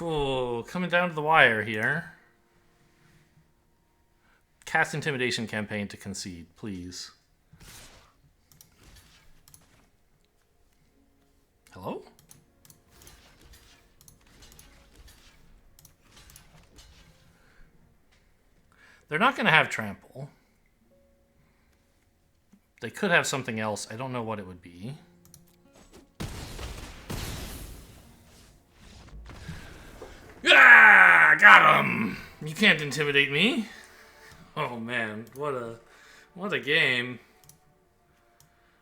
Ooh, coming down to the wire here. Cast Intimidation campaign to concede, please. Hello? They're not going to have trample. They could have something else. I don't know what it would be. Ah, got him! You can't intimidate me. Oh man, what a game.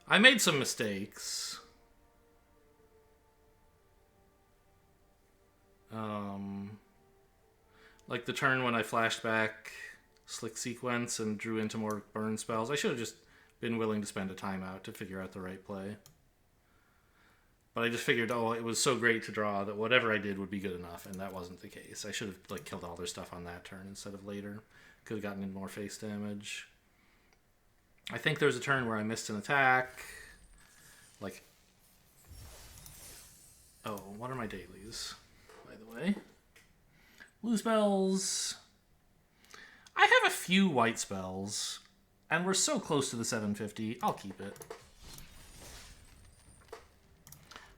I made some mistakes. Like the turn when I flashed back Slick Sequence and drew into more burn spells. I should have just been willing to spend a timeout to figure out the right play. But I just figured, oh, it was so great to draw that whatever I did would be good enough, and that wasn't the case. I should have like killed all their stuff on that turn instead of later. Could have gotten in more face damage. I think there's a turn where I missed an attack. Like, oh, what are my dailies, by the way? Blue spells. I have a few white spells, and we're so close to the 750. I'll keep it.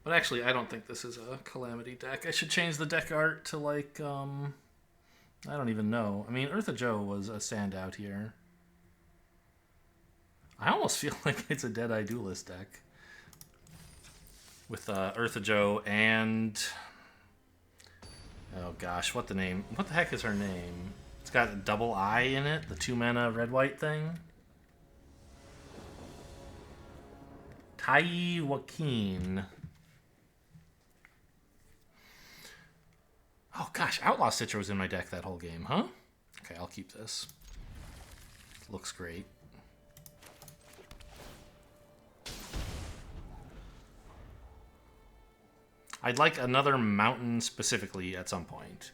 But actually, I don't think this is a Calamity deck. I should change the deck art to, like, I don't even know. I mean, Eartha Joe was a standout here. I almost feel like it's a Deadeye Duelist deck. With Eartha Joe and... Oh gosh, what the heck is her name? It's got a double I in it, the 2-mana red-white thing. Tai Joaquin. Oh gosh, Outlaw Stitcher was in my deck that whole game, huh? Okay, I'll keep this. Looks great. I'd like another mountain specifically at some point.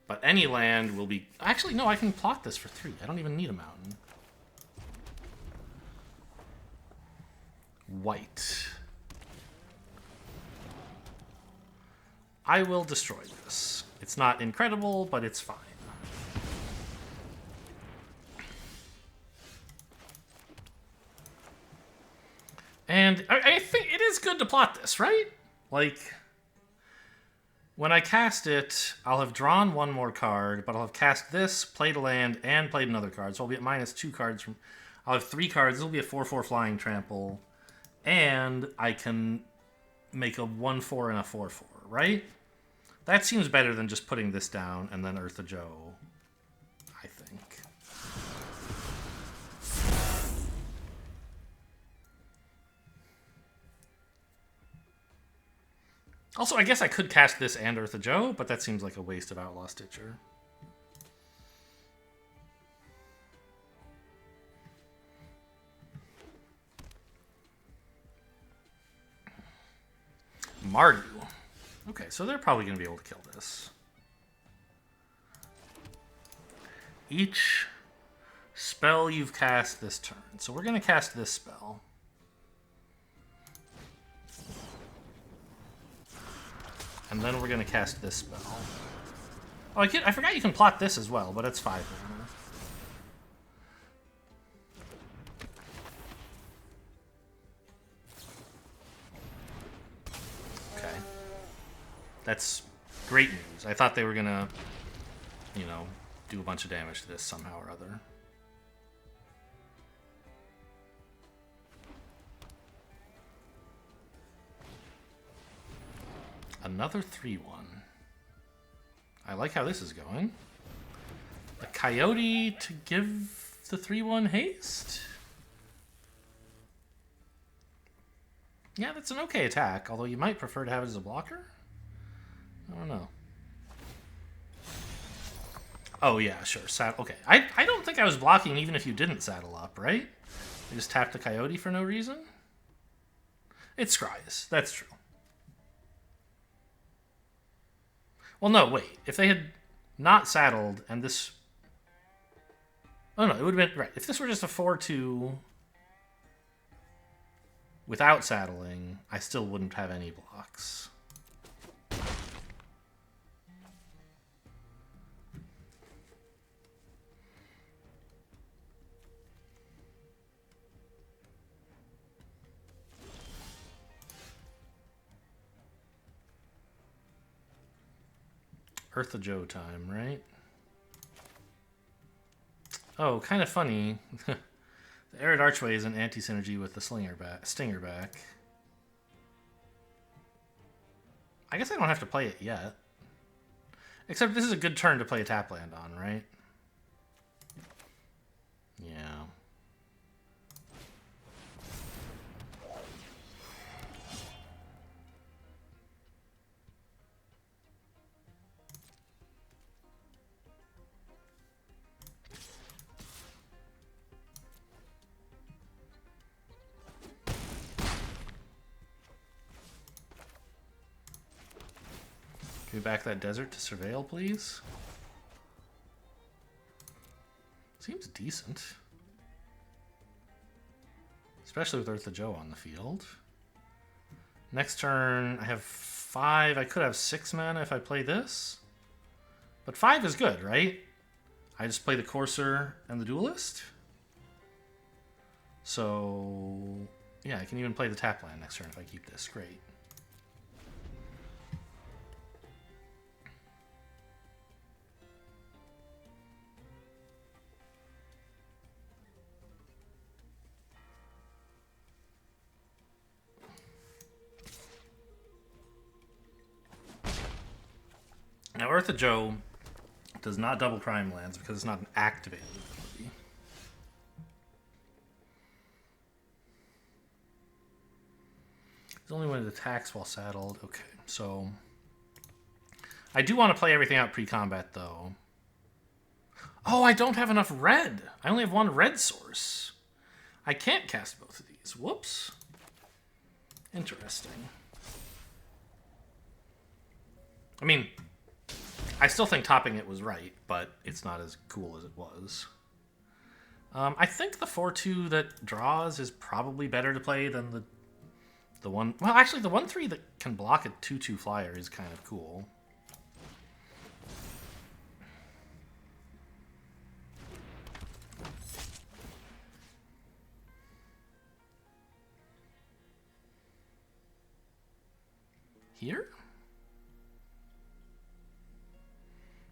But any land will be... Actually, no, I can plot this for 3. I don't even need a mountain. White. I will destroy this. It's not incredible, but it's fine. And I think it is good to plot this, right? Like, when I cast it, I'll have drawn one more card, but I'll have cast this, played a land, and played another card. So I'll be at -2 cards from... I'll have 3 cards. This will be a 4/4 flying trample. And I can make a 1/4 and a 4/4, right? That seems better than just putting this down and then Eartha Joe, I think. Also, I guess I could cast this and Eartha Joe, but that seems like a waste of Outlaw Stitcher. Mardu. Okay, so they're probably going to be able to kill this. Each spell you've cast this turn. So we're going to cast this spell. And then we're going to cast this spell. Oh, I forgot you can plot this as well, but it's 5 mana. Okay. That's great news. I thought they were going to, you know, do a bunch of damage to this somehow or other. Another 3/1. I like how this is going. A Coyote to give the 3/1 haste? Yeah, that's an okay attack, although you might prefer to have it as a blocker? I don't know. Oh, yeah, sure. Okay. I don't think I was blocking even if you didn't saddle up, right? You just tapped the Coyote for no reason? It's Scry's. That's true. Well, no, wait. If they had not saddled and this... Oh, no, it would have been... Right. If this were just a 4/2 without saddling, I still wouldn't have any blocks. Eartha Joe time, right? Oh, kind of funny. The Arid Archway is an anti-synergy with the Stinger back. I guess I don't have to play it yet. Except this is a good turn to play a tap land on, right? Yeah. Can we back that desert to surveil, please? Seems decent. Especially with Eartha Joe on the field. Next turn, I have 5. I could have 6 mana if I play this. But 5 is good, right? I just play the Courser and the Duelist. So, yeah, I can even play the tap land next turn if I keep this. Great. Now, Eartha Joe does not double prime lands because it's not an activated ability. It's only when it attacks while saddled. Okay, so I do want to play everything out pre-combat, though. Oh, I don't have enough red. I only have 1 red source. I can't cast both of these. Whoops. Interesting. I mean, I still think topping it was right, but it's not as cool as it was. I think the 4-2 that draws is probably better to play than the one... Well, actually, the 1-3 that can block a 2-2 flyer is kind of cool. Here?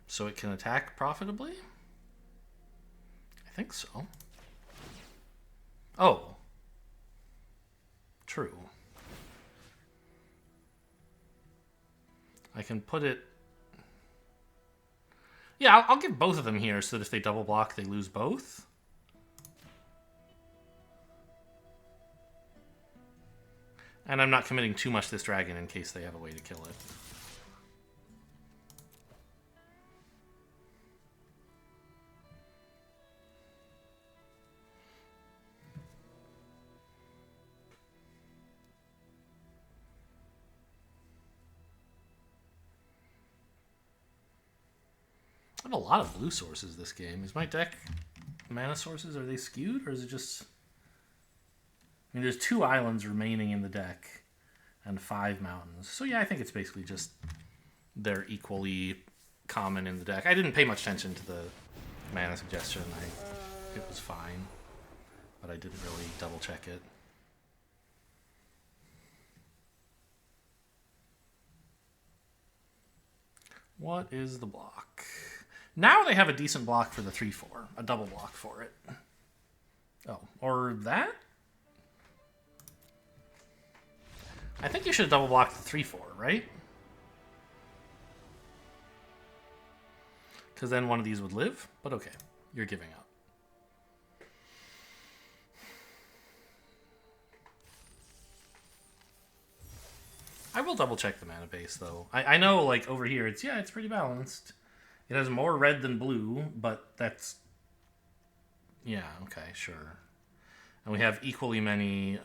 So it can attack profitably? I think so. Oh. True. I can put it... Yeah, I'll give both of them here so that if they double block, they lose both. And I'm not committing too much to this dragon in case they have a way to kill it. I have a lot of blue sources this game. Is my deck mana sources, are they skewed, or is it just... I mean, there's 2 islands remaining in the deck and 5 mountains. So yeah, I think it's basically just they're equally common in the deck. I didn't pay much attention to the mana suggestion. It was fine, but I didn't really double check it. What is the block? Now they have a decent block for the 3-4, a double block for it. Oh, or that? I think you should double block the 3-4, right? Because then one of these would live, but okay, you're giving up. I will double check the mana base though. I know like over here it's pretty balanced. It has more red than blue, but that's... Yeah, okay, sure. And we have equally many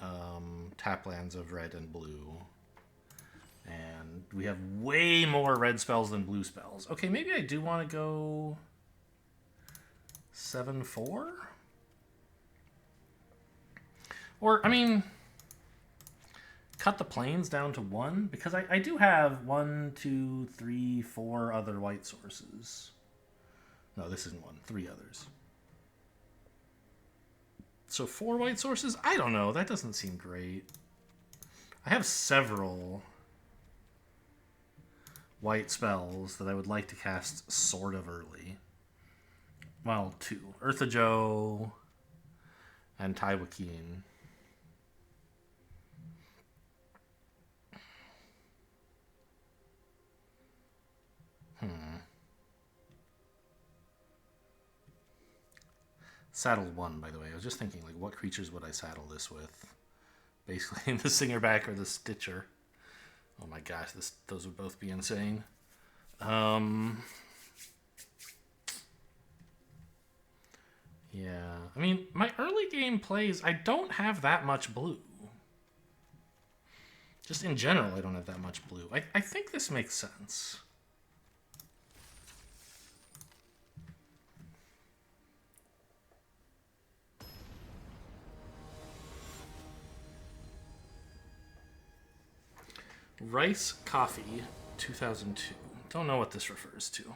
tap lands of red and blue. And we have way more red spells than blue spells. Okay, maybe I do want to go 7-4? Or, I mean, cut the plains down to 1? Because I do have 1, 2, 3, 4 other white sources. No, this isn't 1. 3 others. So 4 white sources? I don't know. That doesn't seem great. I have several white spells that I would like to cast sort of early. Well, 2. Eartha Joe and Tywakeen. Saddle 1, by the way. I was just thinking, like, what creatures would I saddle this with? Basically, the Singerback or the Stitcher. Oh my gosh, those would both be insane. Yeah, I mean, my early game plays, I don't have that much blue. Just in general, I don't have that much blue. I think this makes sense. Rice Coffee 2002. Don't know what this refers to.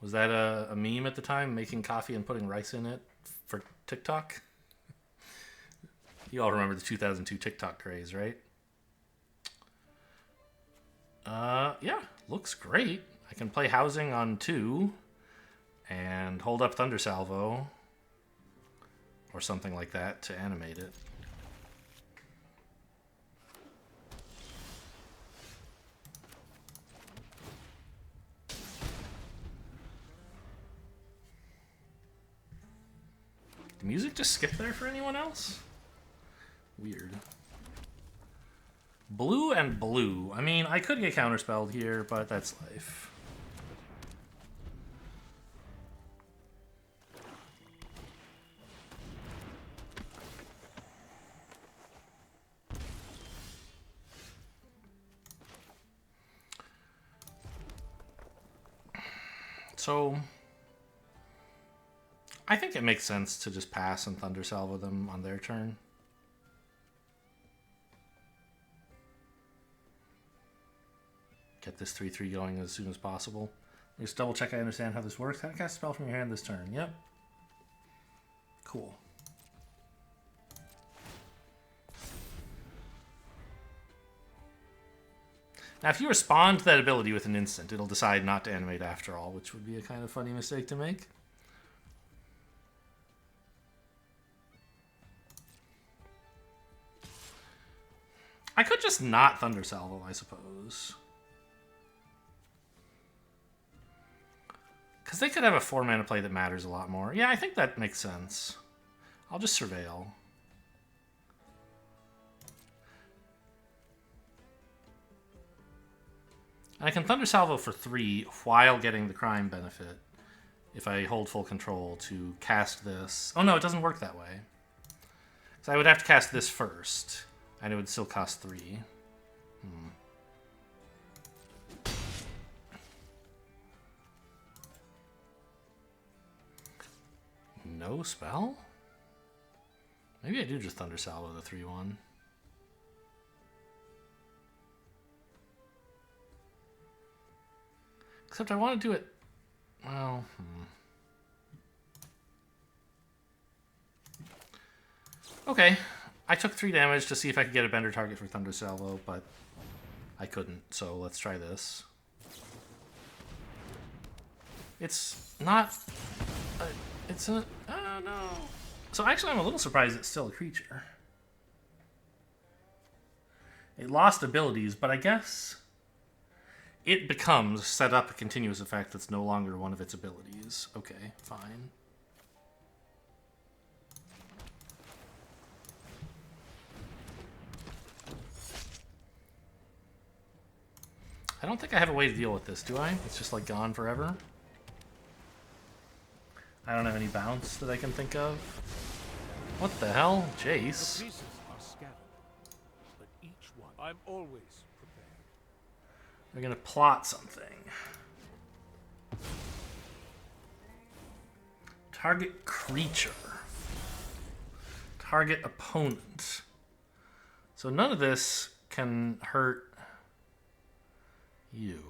Was that a meme at the time, making coffee and putting rice in it for TikTok? You all remember the 2002 TikTok craze, right? Yeah, looks great. I can play Housing on 2 and hold up Thunder Salvo or something like that to animate it. Did music just skip there for anyone else? Weird. Blue and blue. I mean, I could get counterspelled here, but that's life. So I think it makes sense to just pass and Thunder Salvo them on their turn. Get this 3/3 going as soon as possible. Just double check I understand how this works. How to cast a spell from your hand this turn. Yep. Cool. Now, if you respond to that ability with an instant, it'll decide not to animate after all, which would be a kind of funny mistake to make. I could just not Thunder Salvo, I suppose. Because they could have a 4-mana play that matters a lot more. Yeah, I think that makes sense. I'll just Surveil. And I can Thunder Salvo for 3 while getting the crime benefit if I hold full control to cast this. Oh no, it doesn't work that way. So I would have to cast this first, and it would still cost 3. No spell? Maybe I do just Thunder Salvo the 3/1. Except I want to do it... Well... Okay. I took 3 damage to see if I could get a bender target for Thunder Salvo, but I couldn't, so let's try this. It's not... it's a... Oh, no. So actually I'm a little surprised it's still a creature. It lost abilities, but I guess... it becomes set up a continuous effect that's no longer one of its abilities. Okay, fine. I don't think I have a way to deal with this, do I? It's just like gone forever. I don't have any bounce that I can think of. What the hell? Jace. The pieces are scattered, but each one I'm always prepared. We're gonna plot something. Target creature. Target opponent. So none of this can hurt you.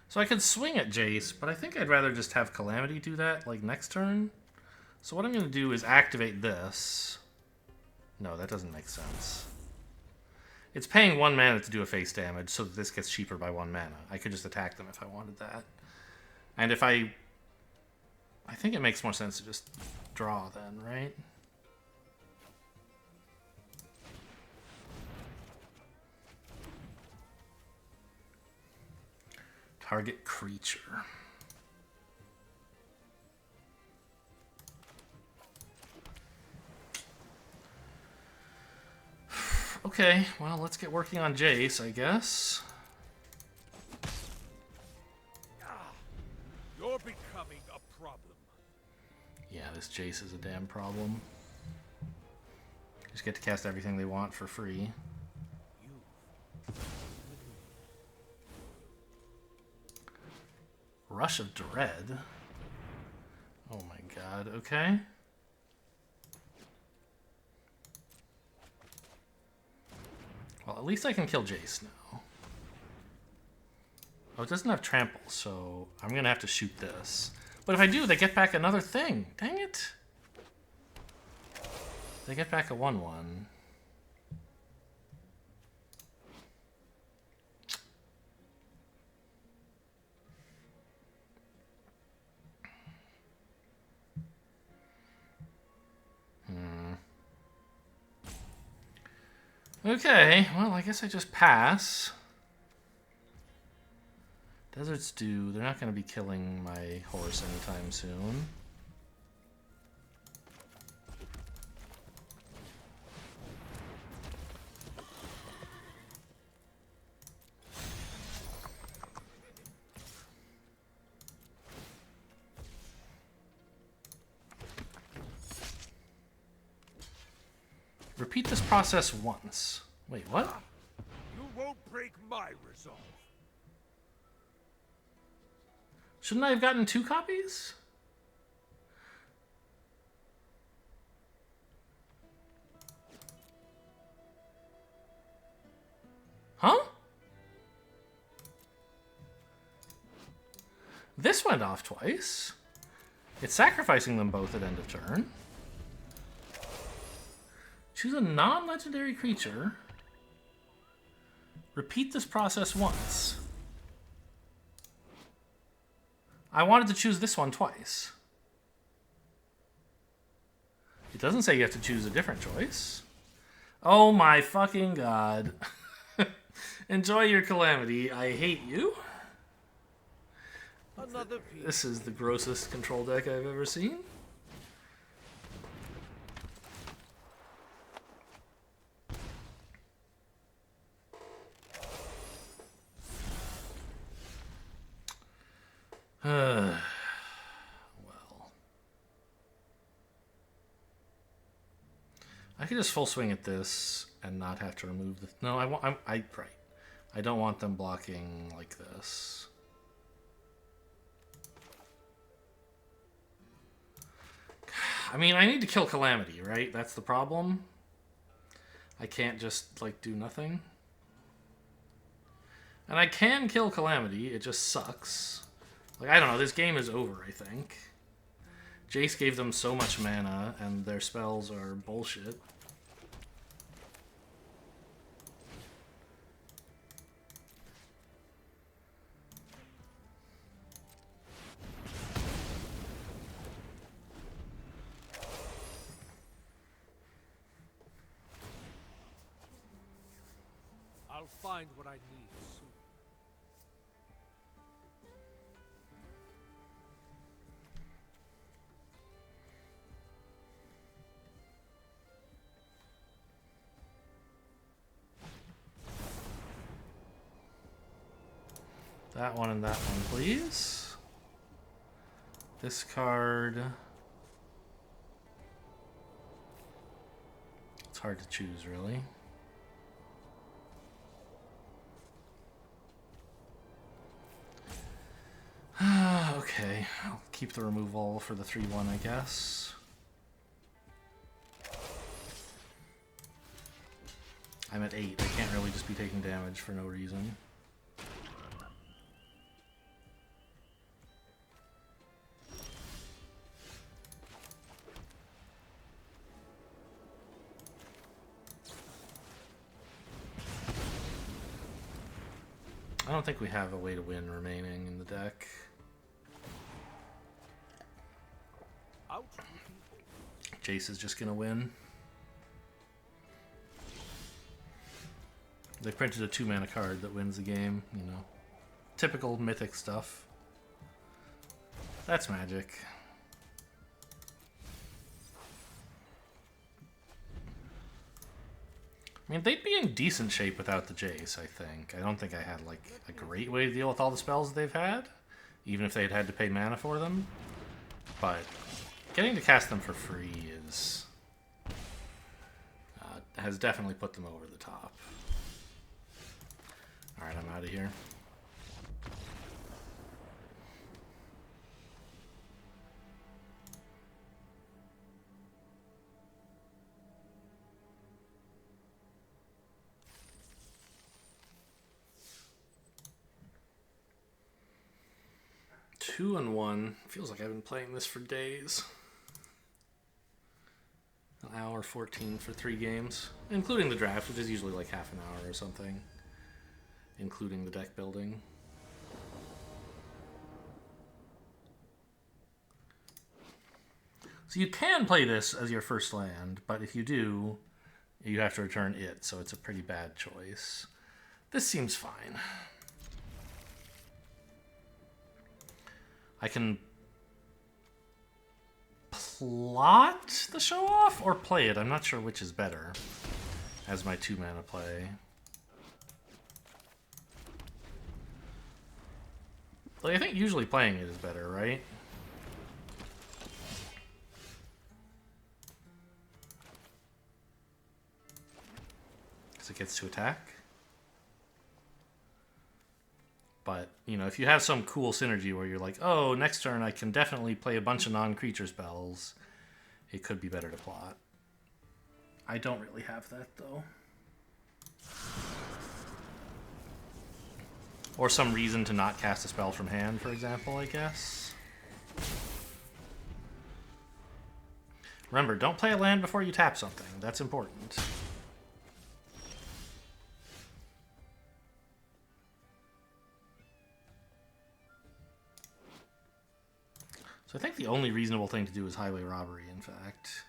So I could swing at Jace, but I think I'd rather just have Calamity do that, like, next turn. So what I'm going to do is activate this. No, that doesn't make sense. It's paying 1 mana to do a face damage, so that this gets cheaper by 1 mana. I could just attack them if I wanted that. And if I think it makes more sense to just draw then, right? Target creature. Okay, well, let's get working on Jace, I guess. You're becoming a problem. Yeah, this Jace is a damn problem. Just get to cast everything they want for free. Rush of Dread. Oh my god, okay. Well, at least I can kill Jace now. Oh, it doesn't have trample, so I'm gonna have to shoot this. But if I do, they get back another thing. Dang it. They get back a 1/1. Okay, well, I guess I just pass. Deserts do. They're not going to be killing my horse anytime soon. Repeat this process once. Wait, what? You won't break my resolve. Shouldn't I have gotten 2 copies? Huh? This went off twice. It's sacrificing them both at end of turn. Choose a non-legendary creature. Repeat this process once. I wanted to choose this one twice. It doesn't say you have to choose a different choice. Oh my fucking god. Enjoy your calamity. I hate you. Another piece. This is the grossest control deck I've ever seen. Well. I could just full swing at this and not have to remove the... No, right. I don't want them blocking like this. I mean, I need to kill Calamity, right? That's the problem. I can't just, like, do nothing. And I can kill Calamity, it just sucks. Like, I don't know, this game is over, I think. Jace gave them so much mana, and their spells are bullshit. I'll find what I need soon. That one and that one, please. This card... It's hard to choose, really. Okay, I'll keep the removal for the 3-1, I guess. I'm at 8. I can't really just be taking damage for no reason. I don't think we have a way to win remaining in the deck. Out. Jace is just gonna win. They printed a 2-mana card that wins the game, you know. Typical mythic stuff. That's Magic. I mean, they'd be in decent shape without the Jace, I think. I don't think I had, like, a great way to deal with all the spells they've had, even if they'd had to pay mana for them. But getting to cast them for free is... has definitely put them over the top. Alright, I'm out of here. Two and 1. Feels like I've been playing this for days. An hour 14 for 3 games, including the draft, which is usually like half an hour or something, including the deck building. So you can play this as your first land, but if you do, you have to return it, so it's a pretty bad choice. This seems fine. I can plot the show off or play it. I'm not sure which is better as my 2-mana play. Like, I think usually playing it is better, right? Because it gets to attack. you know, if you have some cool synergy where you're like, oh, next turn I can definitely play a bunch of non-creature spells, it could be better to plot. I don't really have that, though. Or some reason to not cast a spell from hand, for example, I guess. Remember, don't play a land before you tap something. That's important. So I think the only reasonable thing to do is highway robbery, in fact.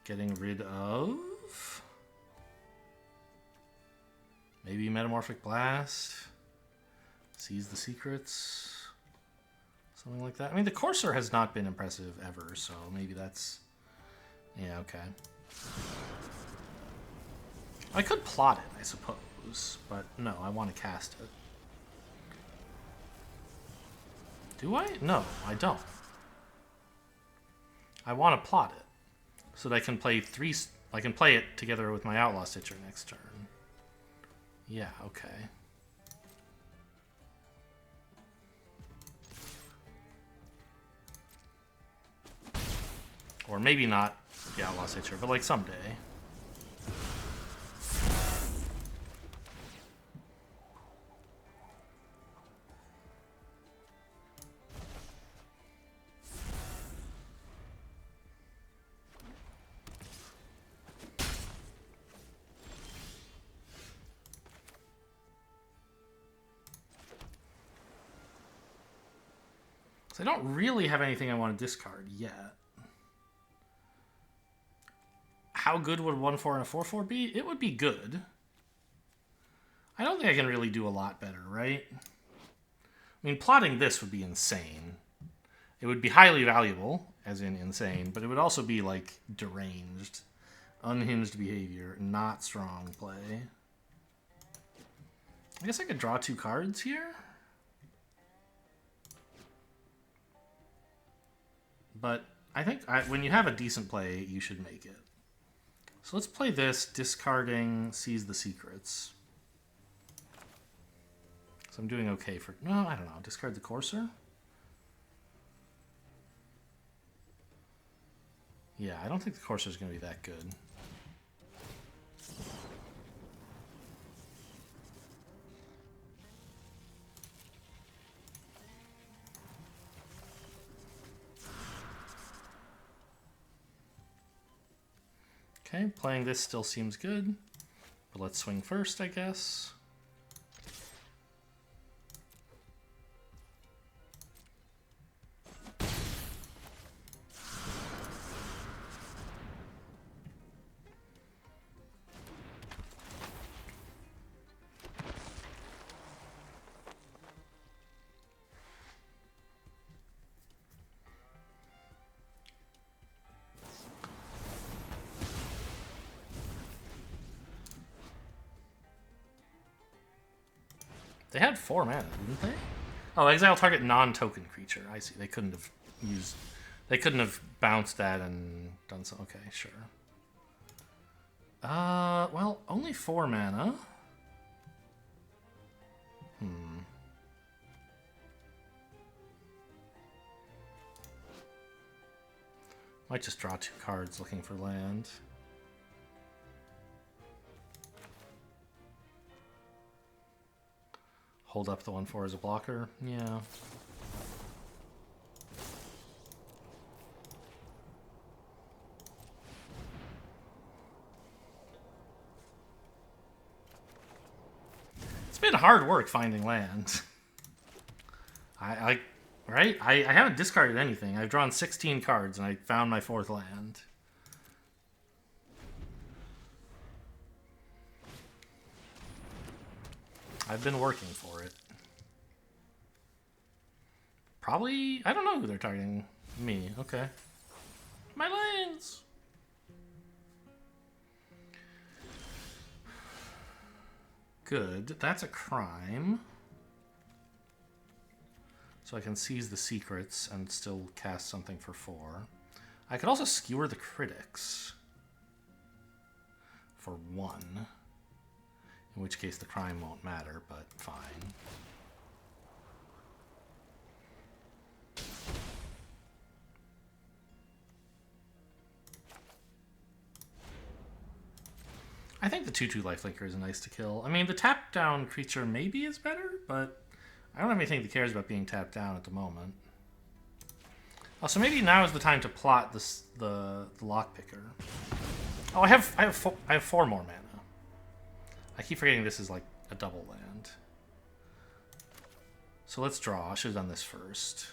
Getting rid of... maybe Metamorphic Blast. Seize the secrets. Something like that. I mean, the Courser has not been impressive ever, so maybe that's... yeah, okay. I could plot it, I suppose, but no, I want to cast it. Do I? No, I don't. I want to plot it so that I can play I can play it together with my Outlaw Stitcher next turn. Yeah, okay. Or maybe not the Outlaw Stitcher, but like someday. So I don't really have anything I want to discard yet. How good would 1/4 and a 4/4 be? It would be good. I don't think I can really do a lot better, right? I mean, plotting this would be insane. It would be highly valuable, as in insane, but it would also be, like, deranged. Unhinged behavior, not strong play. I guess I could draw 2 cards here? But I think when you have a decent play, you should make it. So let's play this, discarding Seize the Secrets. So I'm doing okay for... no, I don't know. Discard the Courser? Yeah, I don't think the Courser is going to be that good. Okay, playing this still seems good, but let's swing first, I guess. They had 4 mana, didn't they? Oh, exile target non-token creature. I see. They couldn't have used... they couldn't have bounced that and done so. Okay, sure. Well, only 4 mana. Might just draw 2 cards looking for land. Hold up the 1/4 as a blocker. Yeah. It's been hard work finding land. Right? I haven't discarded anything. I've drawn 16 cards and I found my 4th land. I've been working for it. Probably... I don't know who they're targeting. Me. Okay. My lands! Good. That's a crime. So I can seize the secrets and still cast something for 4. I could also skewer the critics for 1. In which case the crime won't matter, but fine. I think the 2/2 lifelinker is nice to kill. I mean, the tap down creature maybe is better, but I don't have anything that cares about being tapped down at the moment. Oh, so maybe now is the time to plot this, the lockpicker. Oh, I have 4 more mana. I keep forgetting this is like a double land. So let's draw. I should have done this first.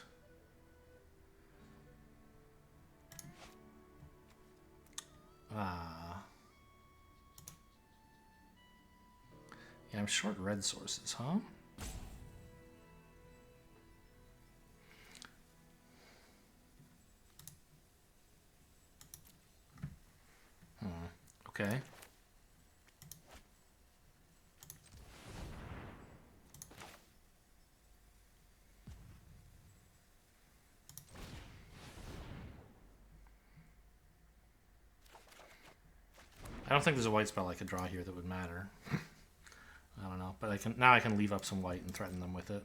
Yeah, I'm short red sources, huh? Okay. I don't think there's a white spell I could draw here that would matter. I don't know, but I can leave up some white and threaten them with it.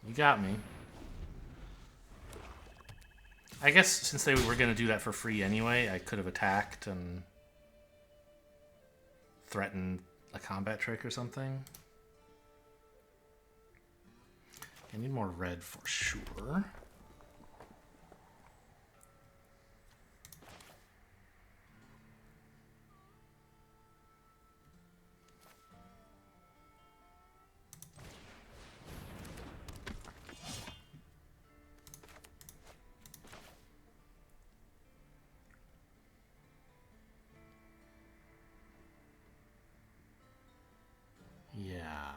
You got me. I guess since they were going to do that for free anyway, I could have attacked and threatened a combat trick or something. I need more red for sure. Yeah.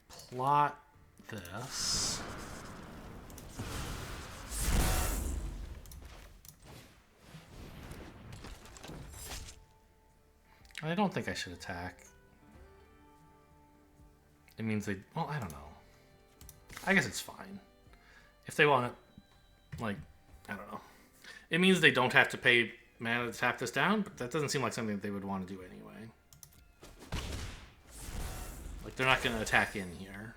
Plot this. I don't think I should attack. It means they... Well, I don't know. I guess it's fine. If they want it... Like, I don't know. It means they don't have to pay mana to tap this down, but that doesn't seem like something that they would want to do anyway. Like, they're not going to attack in here.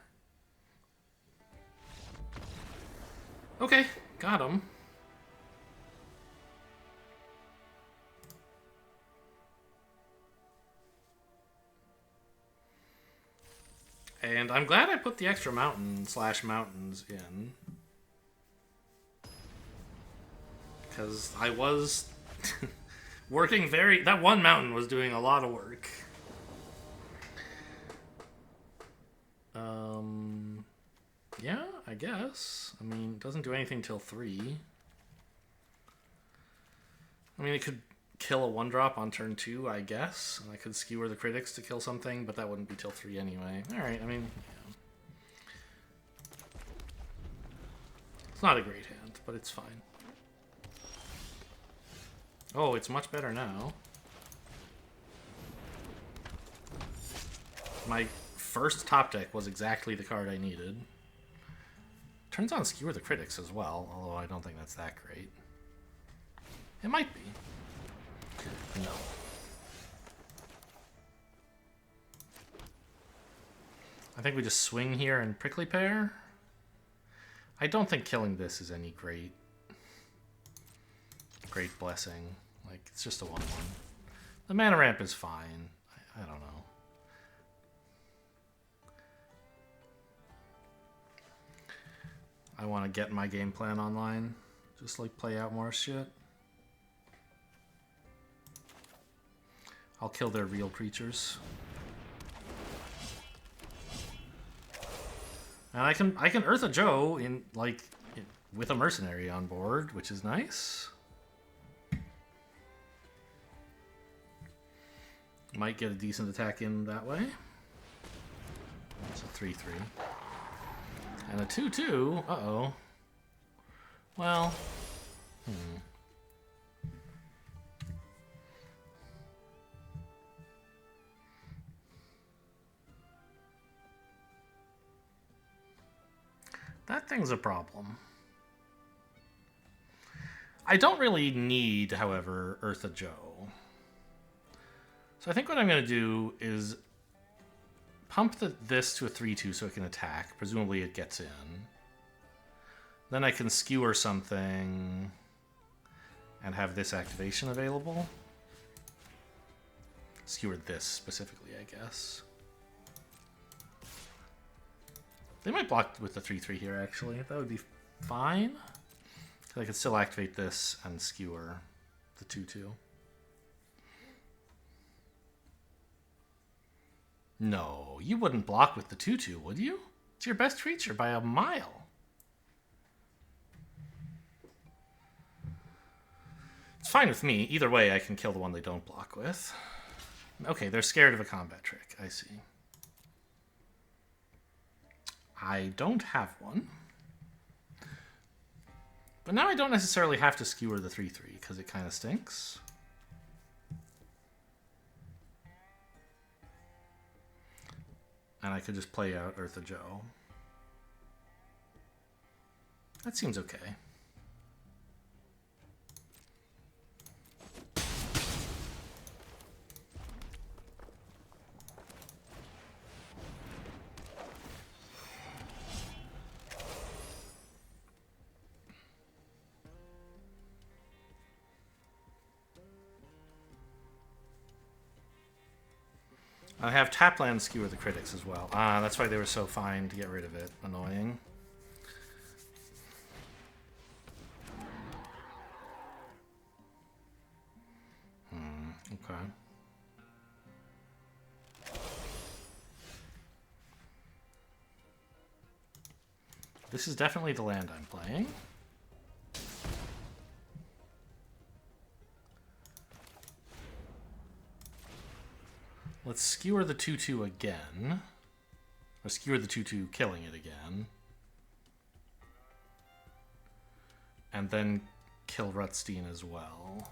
Okay, got him. And I'm glad I put the extra mountains in. Because I was working very... That one mountain was doing a lot of work. Yeah, I guess. I mean, it doesn't do anything till 3. I mean, it could kill a 1-drop on turn 2, I guess. And I could skewer the critics to kill something, but that wouldn't be till 3 anyway. Alright, I mean, yeah. It's not a great hand, but it's fine. Oh, it's much better now. My first top deck was exactly the card I needed. Turns on Skewer the Critics as well, although I don't think that's that great. It might be. No. I think we just swing here and Prickly Pear. I don't think killing this is any great blessing. Like, it's just a 1/1. The mana ramp is fine. I don't know. I want to get my game plan online. Just, like, play out more shit. I'll kill their real creatures. And I can Earth a Joe in, like, with a mercenary on board, which is nice. Might get a decent attack in that way. It's a 3/3. And a 2/2. Uh-oh. Well. That thing's a problem. I don't really need, however, Eartha Joe. So I think what I'm going to do is pump this to a 3-2 so it can attack. Presumably it gets in. Then I can skewer something and have this activation available. Skewer this specifically, I guess. They might block with the 3-3 here, actually. That would be fine. I could still activate this and skewer the 2-2. No, you wouldn't block with the 2-2, would you? It's your best creature by a mile. It's fine with me. Either way, I can kill the one they don't block with. Okay, they're scared of a combat trick. I see. I don't have one. But now I don't necessarily have to skewer the 3-3 because it kind of stinks. And I could just play out Eartha Joe. That seems okay. I have Tapland skewer the critics as well. Ah, that's why they were so fine to get rid of it. Annoying. Okay. This is definitely the land I'm playing. Let's skewer the 2-2 again. Or skewer the 2-2, killing it again. And then kill Rutstein as well.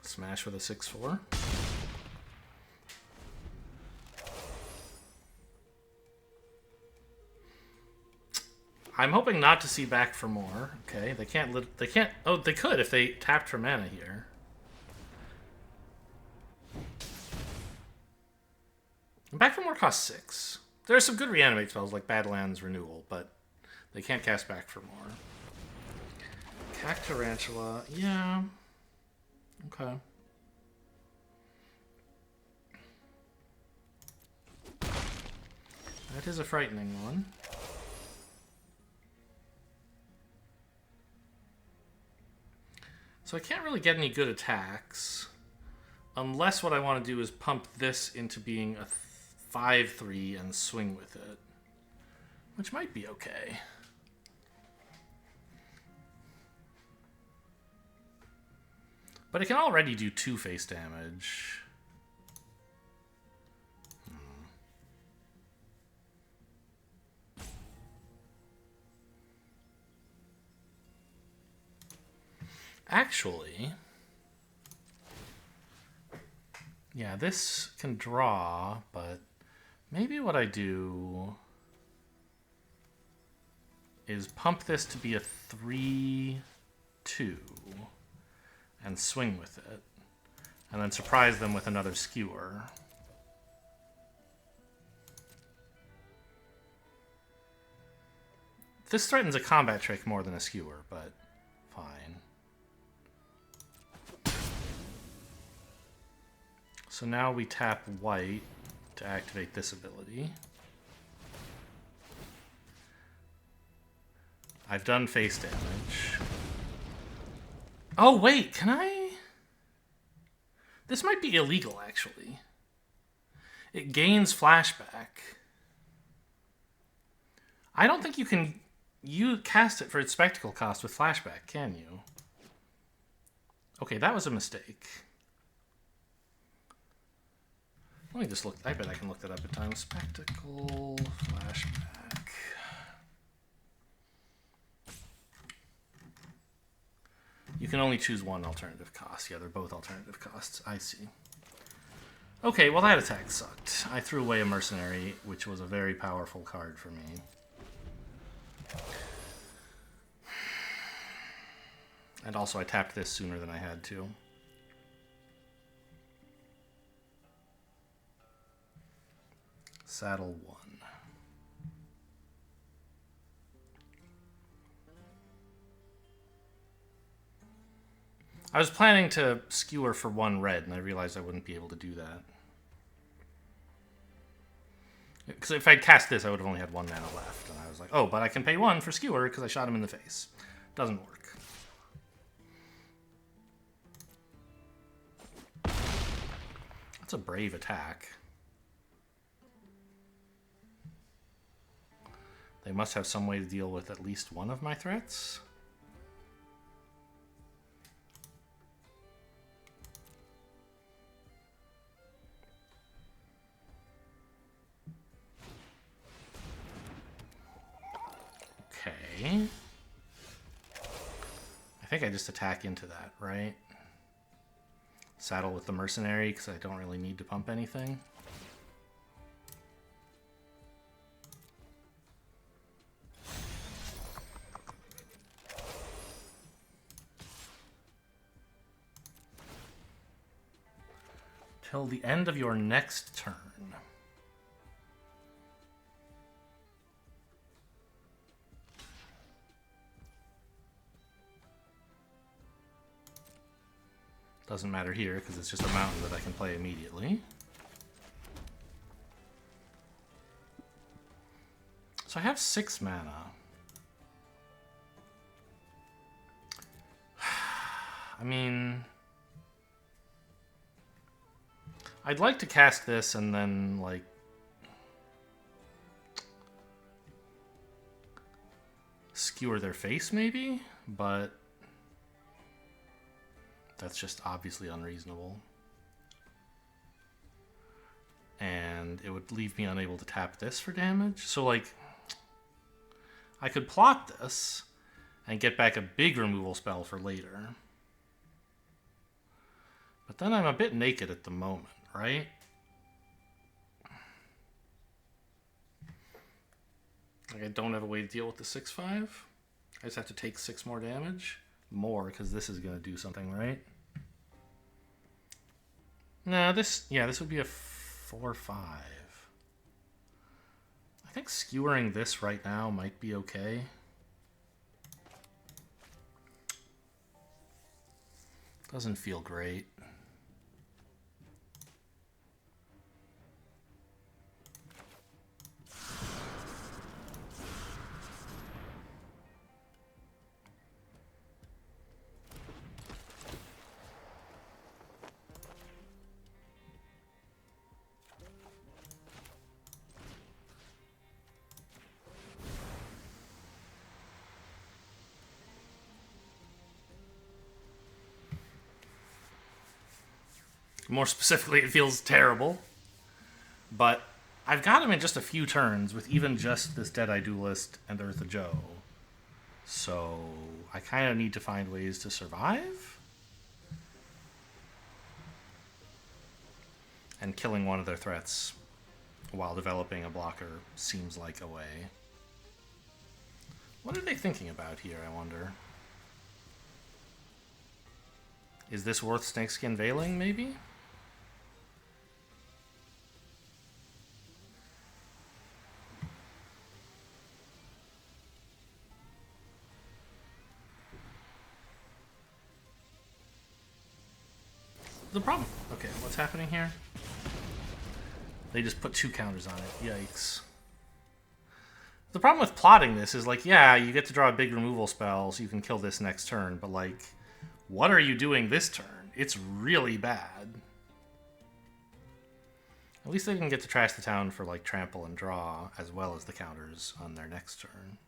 Smash with a 6-4. I'm hoping not to see back for more. Okay, they can't. Oh, they could if they tapped for mana here. And back for more costs 6. There are some good reanimate spells like Badlands Renewal, but they can't cast back for more. Cactarantula, yeah. Okay. That is a frightening one. So I can't really get any good attacks. Unless what I want to do is pump this into being a 5-3 and swing with it. Which might be okay. But it can already do 2 face damage. Actually, yeah, this can draw, but maybe what I do is pump this to be a 3-2 and swing with it, and then surprise them with another skewer. This threatens a combat trick more than a skewer, but fine. So now we tap white to activate this ability. I've done face damage. Oh, wait, can I? This might be illegal, actually. It gains flashback. I don't think you can cast it for its spectacle cost with flashback, can you? Okay, that was a mistake. Let me just look. I bet I can look that up in time. Spectacle flashback. You can only choose one alternative cost. Yeah, they're both alternative costs. I see. Okay, well that attack sucked. I threw away a mercenary, which was a very powerful card for me. And also I tapped this sooner than I had to. Saddle 1. I was planning to skewer for 1 red, and I realized I wouldn't be able to do that. Because if I'd cast this, I would have only had 1 mana left. And I was like, oh, but I can pay 1 for skewer because I shot him in the face. Doesn't work. That's a brave attack. They must have some way to deal with at least one of my threats. Okay. I think I just attack into that, right? Saddle with the mercenary because I don't really need to pump anything. Till the end of your next turn. Doesn't matter here because it's just a mountain that I can play immediately. So I have 6 mana. I mean, I'd like to cast this and then, like, skewer their face, maybe? But that's just obviously unreasonable. And it would leave me unable to tap this for damage. So, like, I could plot this and get back a big removal spell for later. But then I'm a bit naked at the moment, right? Like, I don't have a way to deal with the 6/5. I just have to take 6 more damage. More, because this is going to do something, right? No, this would be a 4/5. I think skewering this right now might be okay. Doesn't feel great. More specifically, it feels terrible. But I've got him in just a few turns with even just this Deadeye Duelist and Eartha Joe. So I kind of need to find ways to survive. And killing one of their threats while developing a blocker seems like a way. What are they thinking about here, I wonder? Is this worth Snakeskin Veiling, maybe? The problem... Okay, what's happening here? They just put 2 counters on it. Yikes. The problem with plotting this is, like, yeah, you get to draw a big removal spell so you can kill this next turn, but, like, what are you doing this turn? It's really bad. At least they can get to trash the town for, like, trample and draw, as well as the counters on their next turn.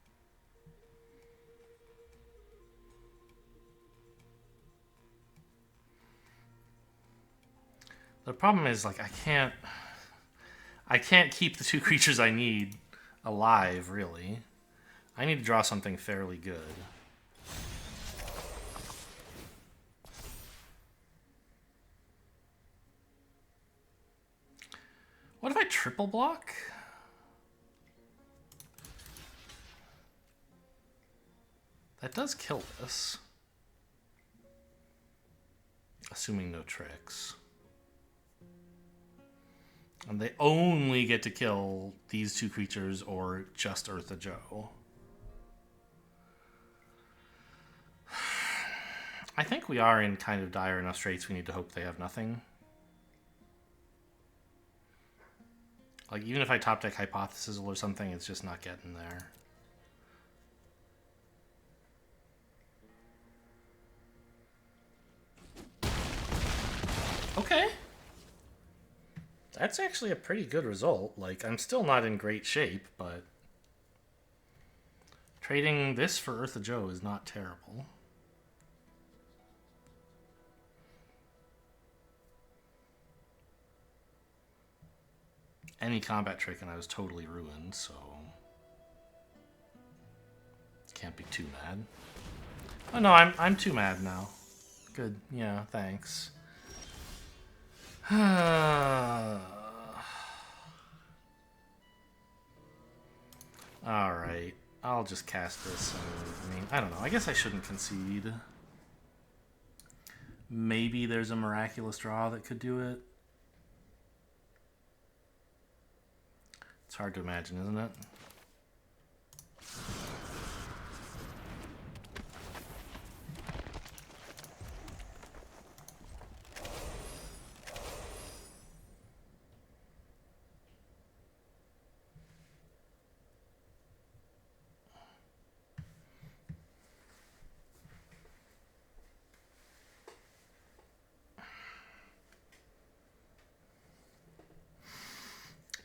The problem is, like, I can't keep the 2 creatures I need alive, really. I need to draw something fairly good. What if I triple block? That does kill this. Assuming no tricks. And they only get to kill these 2 creatures or just Eartha Joe. I think we are in kind of dire enough straits we need to hope they have nothing. Like, even if I top deck Hypothesis or something, it's just not getting there. Okay. That's actually a pretty good result. Like, I'm still not in great shape, but trading this for Eartha Joe is not terrible. Any combat trick and I was totally ruined, so can't be too mad. Oh no, I'm too mad now. Good, yeah, thanks. Alright. I'll just cast this. I mean, I don't know. I guess I shouldn't concede. Maybe there's a miraculous draw that could do it. It's hard to imagine, isn't it?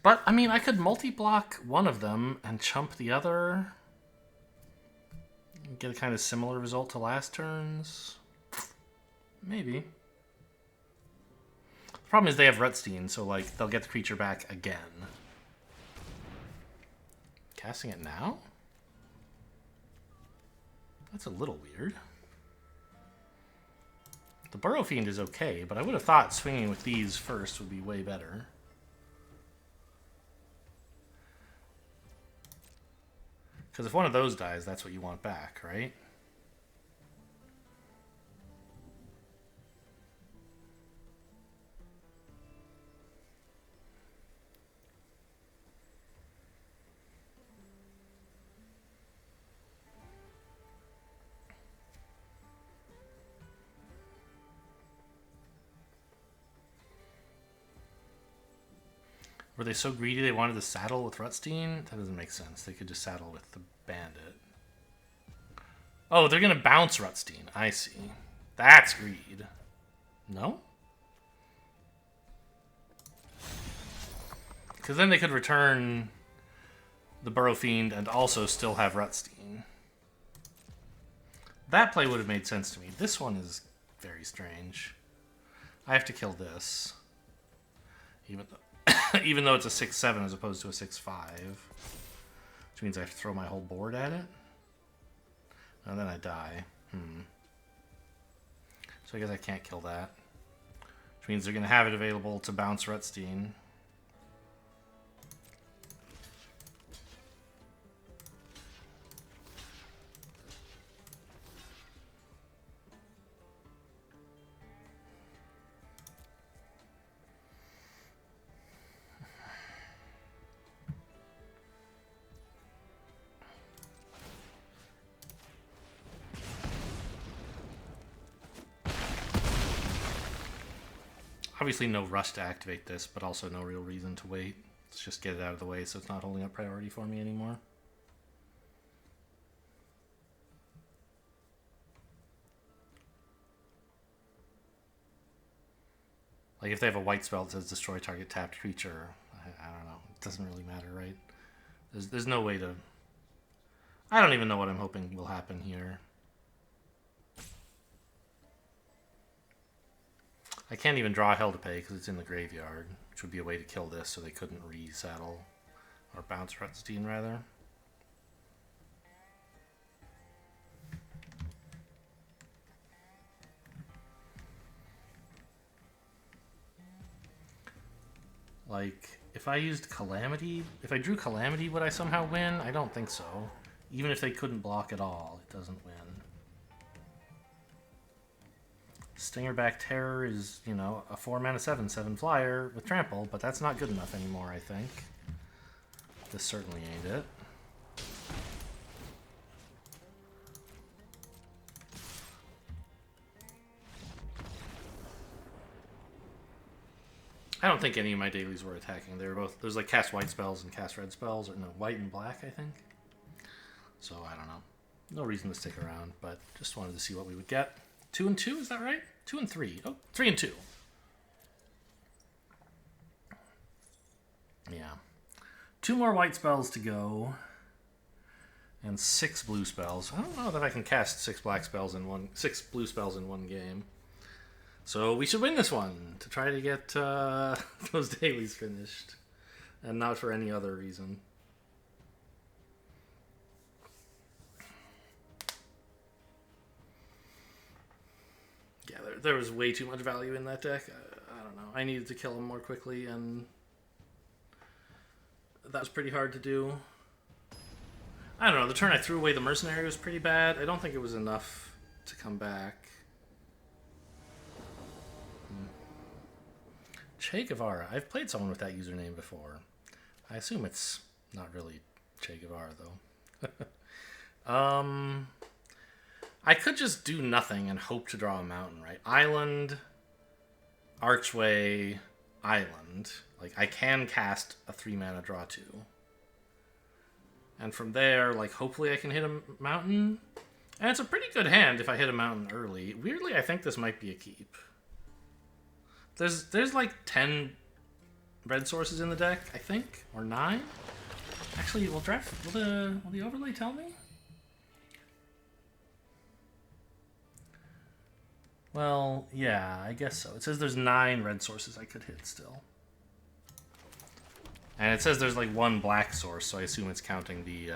But, I mean, I could multi-block one of them and chump the other. Get a kind of similar result to last turn's. Maybe. The problem is they have Rutstein, so, like, they'll get the creature back again. Casting it now? That's a little weird. The Burrow Fiend is okay, but I would have thought swinging with these first would be way better. Because if one of those dies, that's what you want back, right? Were they so greedy they wanted to saddle with Rutstein? That doesn't make sense. They could just saddle with the Bandit. Oh, they're going to bounce Rutstein. I see. That's greed. No? Because then they could return the Burrow Fiend and also still have Rutstein. That play would have made sense to me. This one is very strange. I have to kill this. Even though it's a 6/7 as opposed to a 6/5. Which means I have to throw my whole board at it. And then I die. So I guess I can't kill that. Which means they're going to have it available to bounce Rutstein. Obviously no rush to activate this, but also no real reason to wait. Let's just get it out of the way so it's not holding up priority for me anymore. Like if they have a white spell that says destroy target tapped creature, I don't know. It doesn't really matter, right? There's no way to... I don't even know what I'm hoping will happen here. I can't even draw Hell to Pay because it's in the graveyard, which would be a way to kill this so they couldn't resaddle. Or bounce Rutstein, rather. Like, if I used Calamity, if I drew Calamity, would I somehow win? I don't think so. Even if they couldn't block at all, it doesn't win. Stingerback Terror is, you know, a 4-mana 7/7 flyer with trample, but that's not good enough anymore, I think. This certainly ain't it. I don't think any of my dailies were attacking. They were both, there's like cast white spells and cast red spells, or no, white and black, I think. So I don't know. No reason to stick around, but just wanted to see what we would get. 2 and 2, is that right? 2 and 3. Oh, 3 and 2. Yeah. 2 more white spells to go. And 6 blue spells. I don't know that I can cast 6 black spells in one, 6 blue spells in one game. So we should win this one to try to get those dailies finished. And not for any other reason. Yeah, there was way too much value in that deck. I don't know. I needed to kill him more quickly, and that was pretty hard to do. I don't know. The turn I threw away the mercenary was pretty bad. I don't think it was enough to come back. Che Guevara. I've played someone with that username before. I assume it's not really Che Guevara, though. I could just do nothing and hope to draw a mountain, right? Island, Archway, Island. Like, I can cast a 3-mana draw 2. And from there, like, hopefully I can hit a mountain. And it's a pretty good hand if I hit a mountain early. Weirdly, I think this might be a keep. There's like 10 red sources in the deck, I think, or 9. Actually, will the overlay tell me? Well, yeah, I guess so. It says there's 9 red sources I could hit still. And it says there's like 1 black source, so I assume it's counting the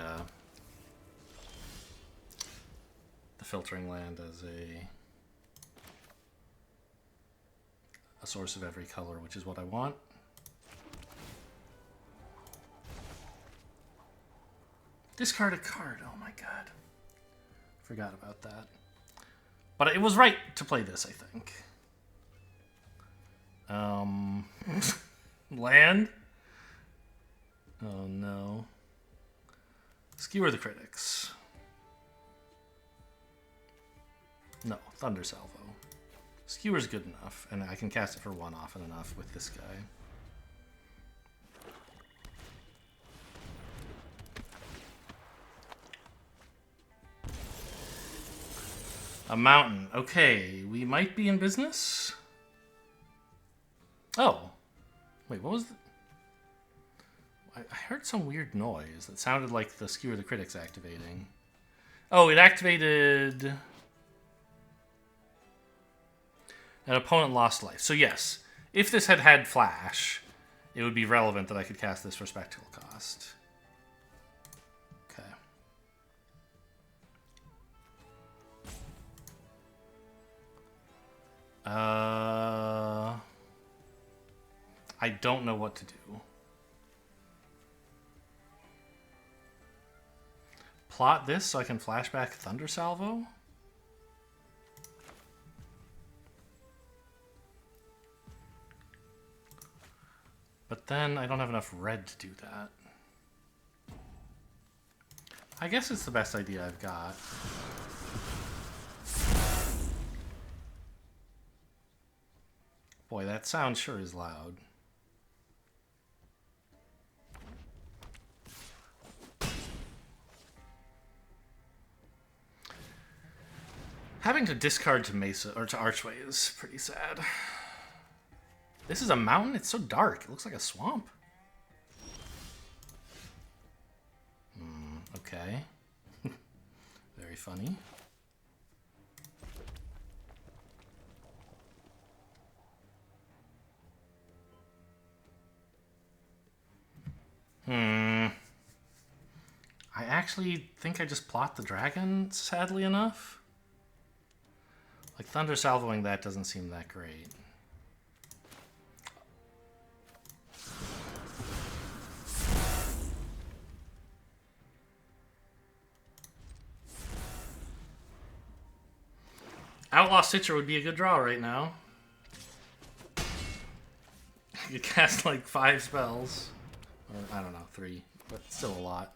filtering land as a source of every color, which is what I want. Discard a card. Oh my god. Forgot about that. But it was right to play this, I think. Land? Oh no. Skewer the Critics. No, Thunder Salvo. Skewer's good enough, and I can cast it for 1 often enough with this guy. A mountain. Okay, we might be in business. Oh. Wait, what was the... I heard some weird noise that sounded like the Skewer the Critics activating. Oh, it activated... An opponent lost life. So yes, if this had had flash, it would be relevant that I could cast this for spectacle cost. Okay. I don't know what to do. Plot this so I can flashback Thunder Salvo? But then I don't have enough red to do that. I guess it's the best idea I've got. Boy, that sound sure is loud. Having to discard to Mesa or to Archway is pretty sad. This is a mountain? It's so dark. It looks like a swamp. Okay. Very funny. I actually think I just plot the dragon, sadly enough. Like, Thunder Salvoing that doesn't seem that great. Outlaw Stitcher would be a good draw right now. You cast like 5 spells. Or, I don't know, 3. But still a lot.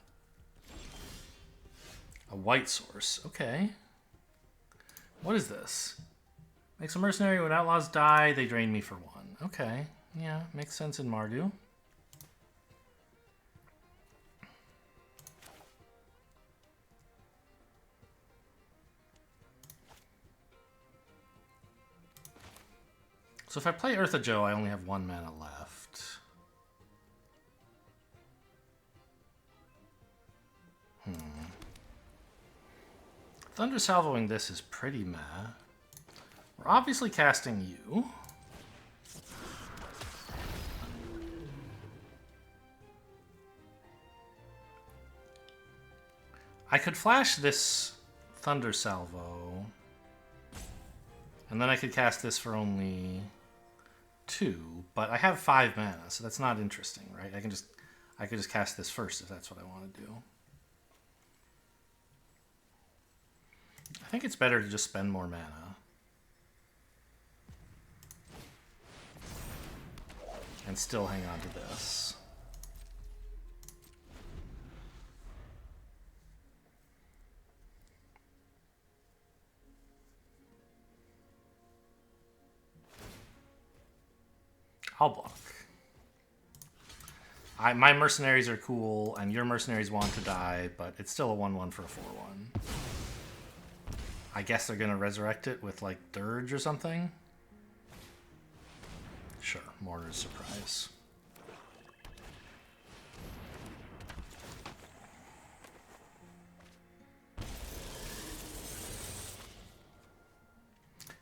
A white source. Okay. What is this? Makes a mercenary when outlaws die, they drain me for 1. Okay. Yeah, makes sense in Mardu. So if I play Eartha Joe, I only have 1 mana left. Thunder Salvoing this is pretty meh. We're obviously casting you. I could flash this Thunder Salvo. And then I could cast this for only 2, but I have 5 mana, so that's not interesting, right? I could just cast this first if that's what I want to do. I think it's better to just spend more mana. And still hang on to this. I'll block. My mercenaries are cool, and your mercenaries want to die, but it's still a 1/1 for a 4/1. I guess they're gonna resurrect it with like Dirge or something. Sure, Mourner's Surprise.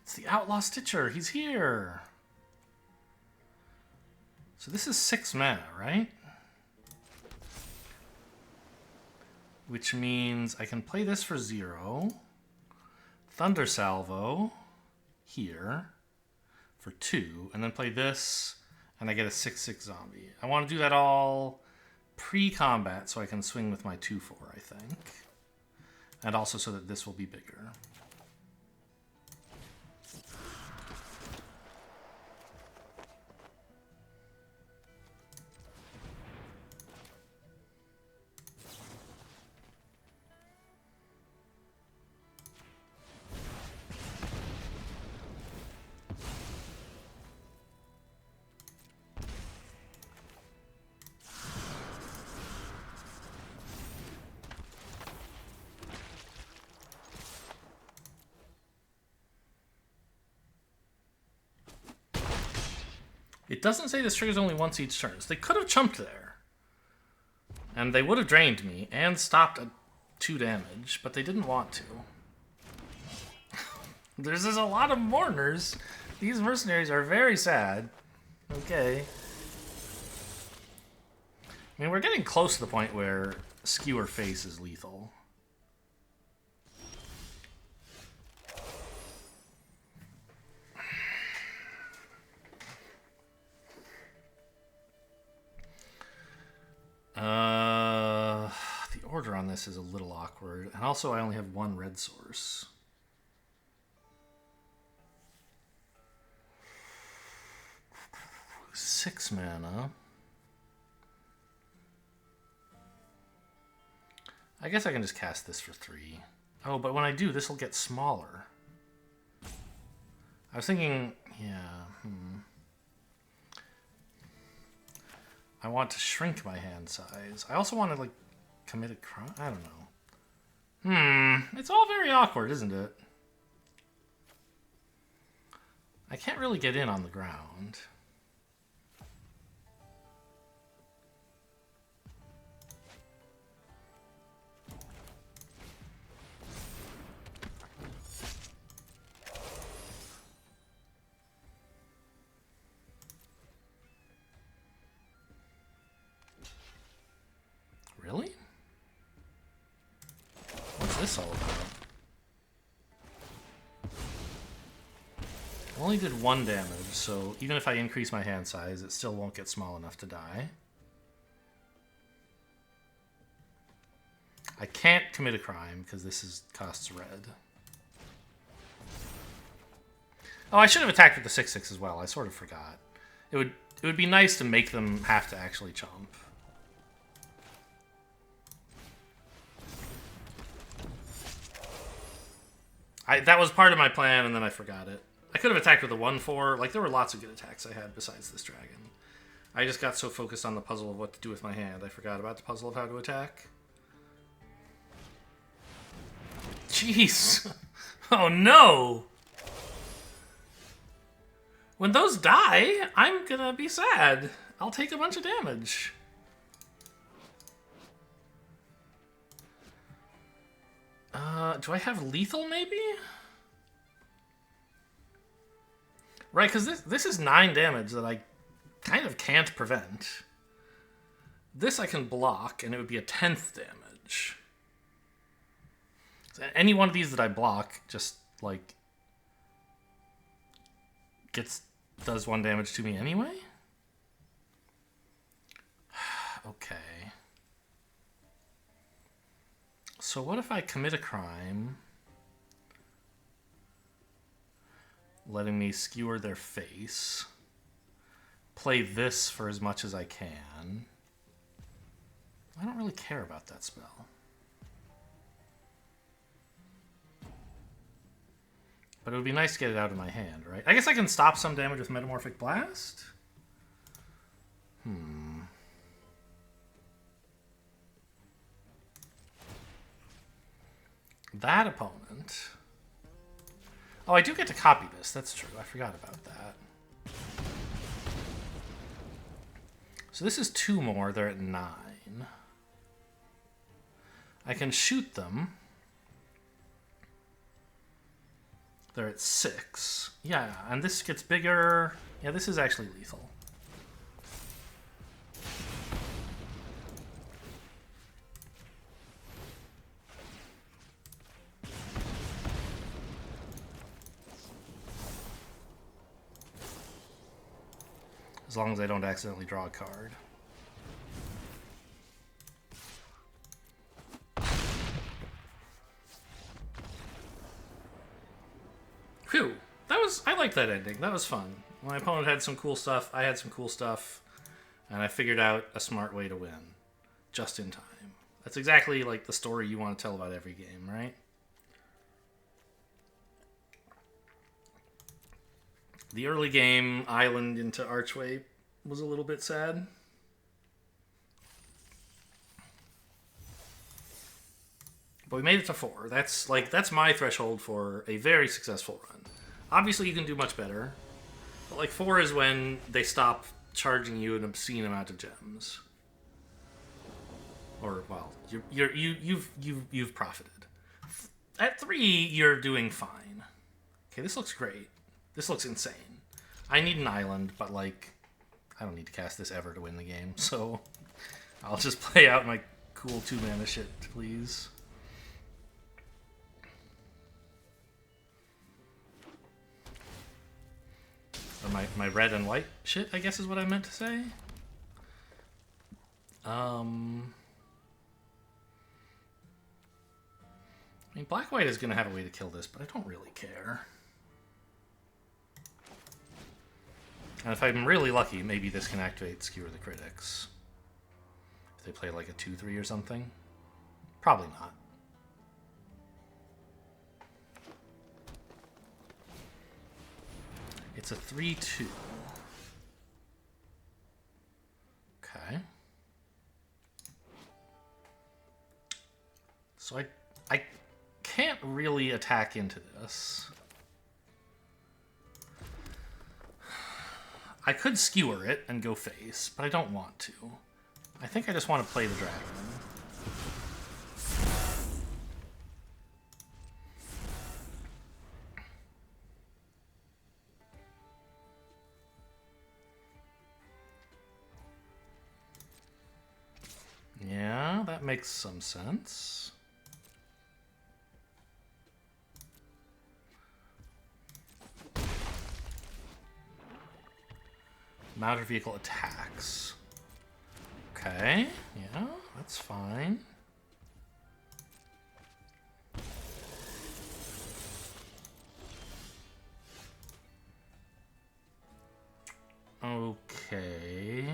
It's the Outlaw Stitcher. He's here. So this is 6 mana, right? Which means I can play this for 0. Thunder Salvo here for 2, and then play this, and I get a 6/6 zombie. I want to do that all pre-combat so I can swing with my 2/4, I think. And also so that this will be bigger. It doesn't say this triggers only once each turn. So they could have chumped there. And they would have drained me and stopped at 2 damage, but they didn't want to. There's a lot of mourners. These mercenaries are very sad. Okay. I mean, we're getting close to the point where Skewer Face is lethal. The order on this is a little awkward. And also I only have 1 red source. Six mana. I guess I can just cast this for 3. Oh, but when I do, this will get smaller. I was thinking, yeah, I want to shrink my hand size. I also want to, like, commit a crime. I don't know. It's all very awkward, isn't it? I can't really get in on the ground. this all about? Only did 1 damage, so even if I increase my hand size, it still won't get small enough to die. I can't commit a crime because this costs red. Oh, I should have attacked with the 6/6 as well. I sort of forgot. It would be nice to make them have to actually chomp. That was part of my plan, and then I forgot it. I could have attacked with a 1/4. Like, there were lots of good attacks I had besides this dragon. I just got so focused on the puzzle of what to do with my hand, I forgot about the puzzle of how to attack. Jeez. Oh, no! When those die, I'm gonna be sad. I'll take a bunch of damage. Do I have lethal, maybe? Right, because this is 9 damage that I kind of can't prevent. This I can block, and it would be a 10th damage. So any one of these that I block just, like, does 1 damage to me anyway? Okay. So what if I commit a crime, letting me skewer their face, play this for as much as I can. I don't really care about that spell. But it would be nice to get it out of my hand, right? I guess I can stop some damage with Metamorphic Blast? That opponent... Oh, I do get to copy this. That's true. I forgot about that. So this is 2 more. They're at 9. I can shoot them. They're at 6. Yeah, and this gets bigger. Yeah, this is actually lethal. As long as I don't accidentally draw a card. Phew. I liked that ending. That was fun. My opponent had some cool stuff. I had some cool stuff. And I figured out a smart way to win. Just in time. That's exactly like the story you want to tell about every game, right? The early game island into Archway was a little bit sad. But we made it to 4. That's my threshold for a very successful run. Obviously you can do much better. But like 4 is when they stop charging you an obscene amount of gems. Or well, you've profited. At 3, you're doing fine. Okay, this looks great. This looks insane. I need an island, but like, I don't need to cast this ever to win the game, so I'll just play out my cool 2-mana shit, please. Or my red and white shit, I guess is what I meant to say. I mean, black-white is going to have a way to kill this, but I don't really care. And if I'm really lucky, maybe this can activate Skewer the Critics. If they play like a 2/3 or something. Probably not. It's a 3/2. Okay. So I can't really attack into this. I could skewer it and go face, but I don't want to. I think I just want to play the dragon. Yeah, that makes some sense. Mounted vehicle attacks. Okay, yeah, that's fine. Okay.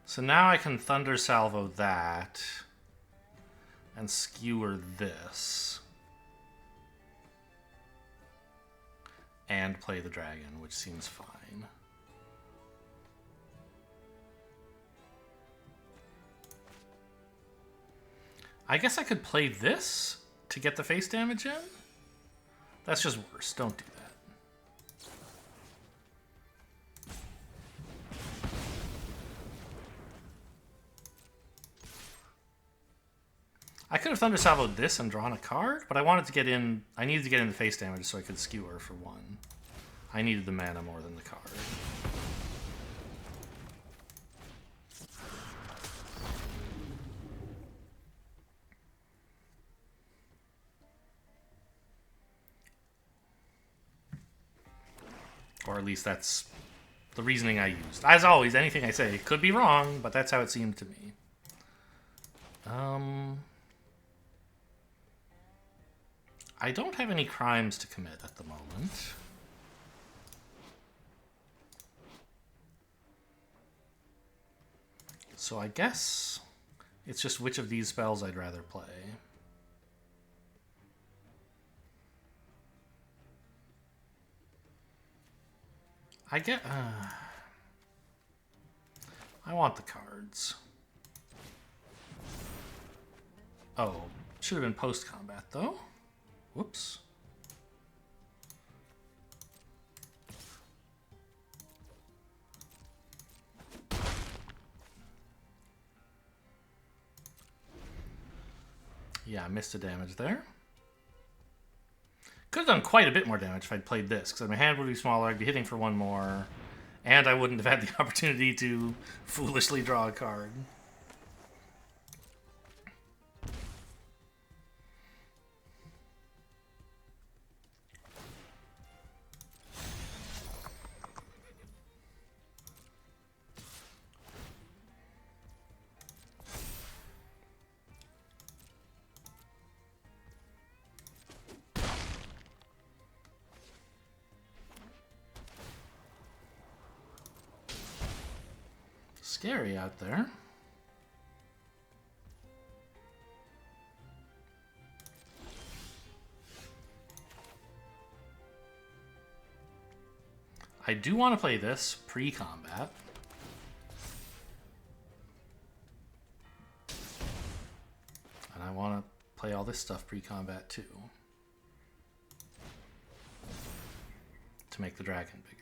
So now I can Thunder Salvo that and skewer this. And play the dragon, which seems fine. I guess I could play this to get the face damage in? That's just worse. Don't do that. I could have Thunder Salvoed this and drawn a card, but I wanted to get in... I needed to get in the face damage so I could skewer for one. I needed the mana more than the card. Or at least that's the reasoning I used. As always, anything I say could be wrong, but that's how it seemed to me. I don't have any crimes to commit at the moment. So I guess it's just which of these spells I'd rather play. I want the cards. Oh, should have been post-combat, though. Whoops. Yeah, I missed a damage there. Could have done quite a bit more damage if I'd played this, because my hand would be smaller, I'd be hitting for one more, and I wouldn't have had the opportunity to foolishly draw a card. Scary out there. I do want to play this pre-combat. And I want to play all this stuff pre-combat too. To make the dragon bigger.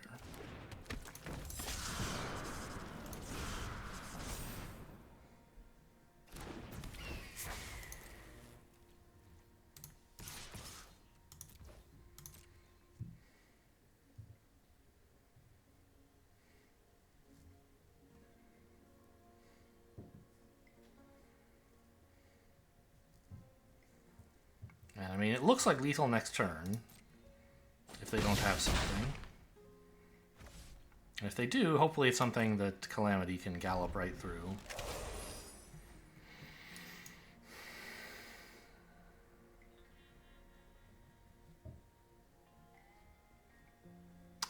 And I mean, it looks like lethal next turn, if they don't have something. And if they do, hopefully it's something that Calamity can gallop right through.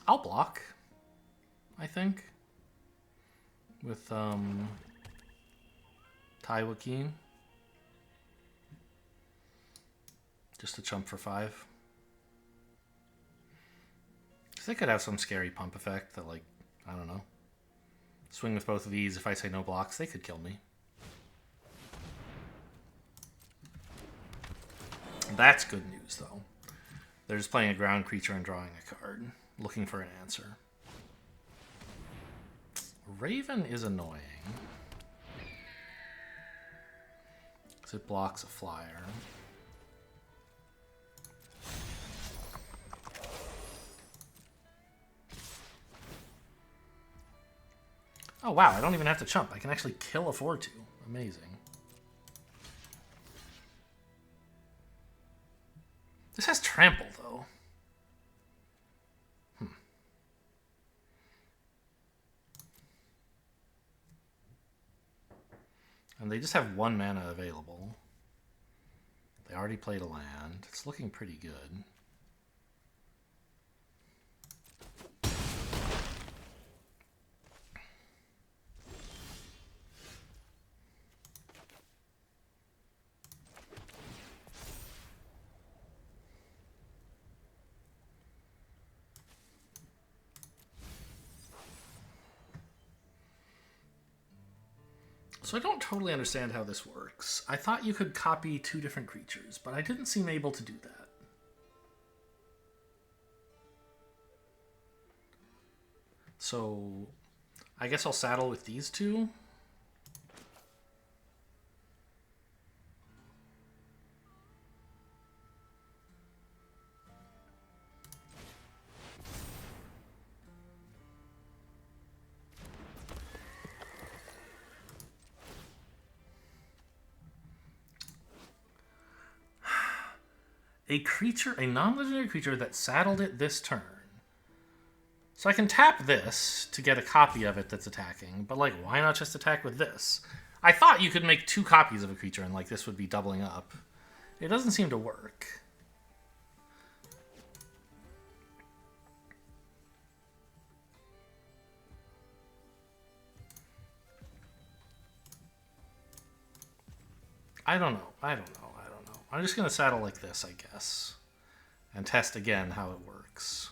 I'll block, I think, with Tywakeen. Just to chump for 5. They could have some scary pump effect that, like, I don't know. Swing with both of these. If I say no blocks, they could kill me. That's good news, though. They're just playing a ground creature and drawing a card, looking for an answer. Raven is annoying. Because it blocks a flyer. Oh wow, I don't even have to chump. I can actually kill a 4/2. Amazing. This has trample, though. And they just have 1 mana available. They already played a land. It's looking pretty good. So I don't totally understand how this works. I thought you could copy 2 different creatures, but I didn't seem able to do that. So I guess I'll saddle with these 2. A non-legendary creature that saddled it this turn. So I can tap this to get a copy of it that's attacking, but like, why not just attack with this? I thought you could make 2 copies of a creature and like this would be doubling up. It doesn't seem to work. I don't know. I'm just going to saddle like this, I guess. And test again how it works.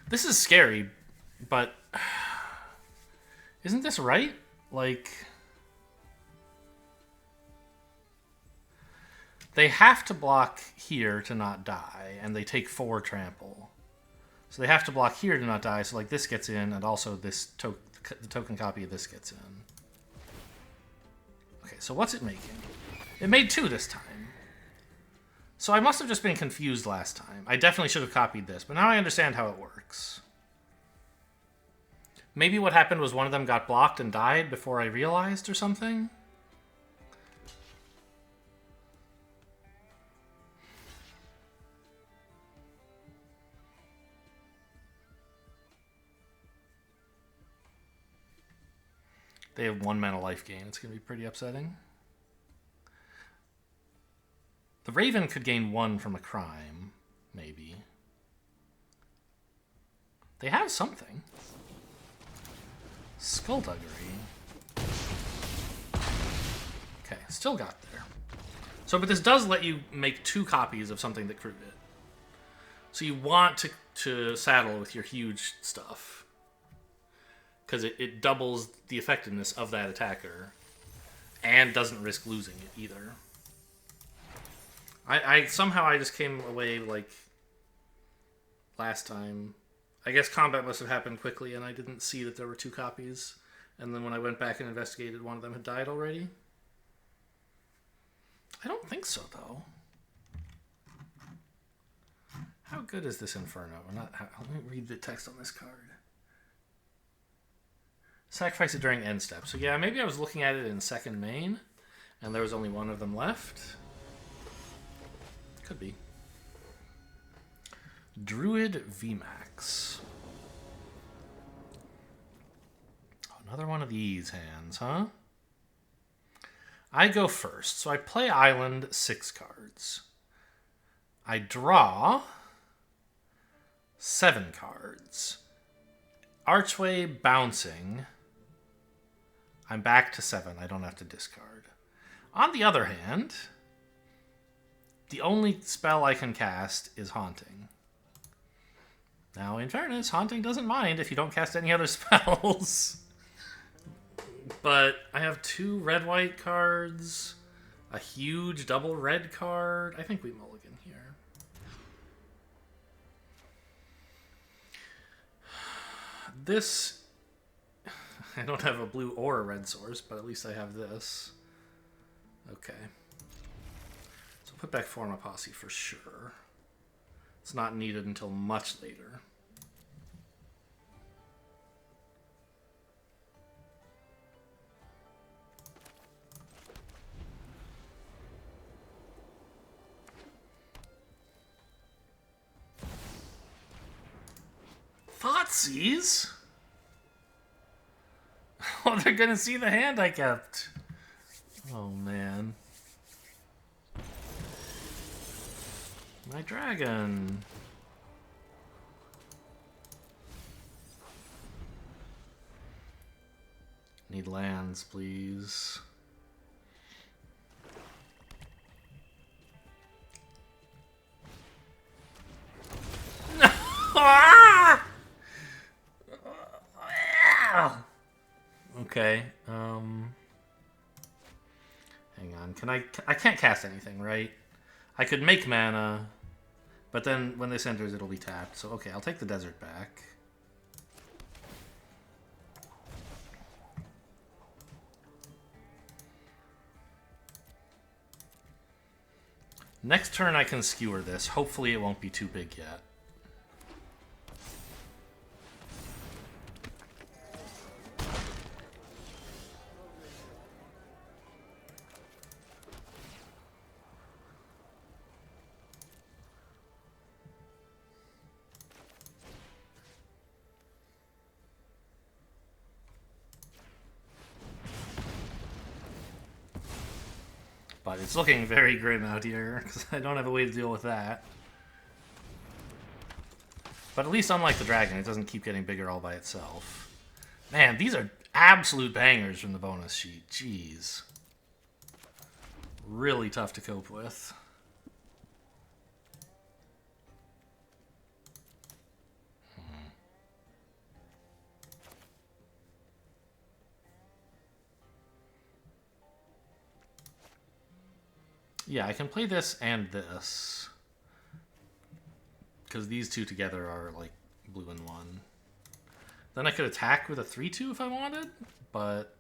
This is scary, but isn't this right? Like, they have to block here to not die, and they take 4 trample. So they have to block here to not die, so like this gets in, and also this the token copy of this gets in. Okay, so what's it making? It made 2 this time. So I must have just been confused last time. I definitely should have copied this, but now I understand how it works. Maybe what happened was one of them got blocked and died before I realized or something? They have 1 mana life gain. It's going to be pretty upsetting. The Raven could gain 1 from a crime, maybe. They have something. Skullduggery. Okay, still got there. So, but this does let you make 2 copies of something that crewed it. So you want to saddle with your huge stuff. Because it doubles the effectiveness of that attacker. And doesn't risk losing it either. I somehow I just came away like last time. I guess combat must have happened quickly and I didn't see that there were 2 copies. And then when I went back and investigated, one of them had died already. I don't think so, though. How good is this Inferno? Let me read the text on this card. Sacrifice it during end step. So yeah, maybe I was looking at it in second main, and there was only 1 of them left. Could be. Druid VMAX. Oh, another one of these hands, huh? I go first. So I play Island 6 cards. I draw 7 cards. Archway bouncing. I'm back to 7. I don't have to discard. On the other hand, the only spell I can cast is Haunting. Now, in fairness, Haunting doesn't mind if you don't cast any other spells. But I have 2 red-white cards, a huge double red card. I think we mulligan here. This... I don't have a blue or a red source, but at least I have this. Okay. So put back Forma Posse for sure. It's not needed until much later. Thoughtseize? Oh, they're gonna see the hand I kept. Oh, man. My dragon. Need lands, please. Okay. Hang on. I can't cast anything, right? I could make mana, but then when this enters, it'll be tapped. So okay, I'll take the desert back. Next turn I can skewer this. Hopefully it won't be too big yet. But it's looking very grim out here, because I don't have a way to deal with that. But at least unlike the dragon, it doesn't keep getting bigger all by itself. Man, these are absolute bangers from the bonus sheet. Jeez. Really tough to cope with. Yeah, I can play this and this. Because these two together are like blue and 1. Then I could attack with a 3-2 if I wanted, but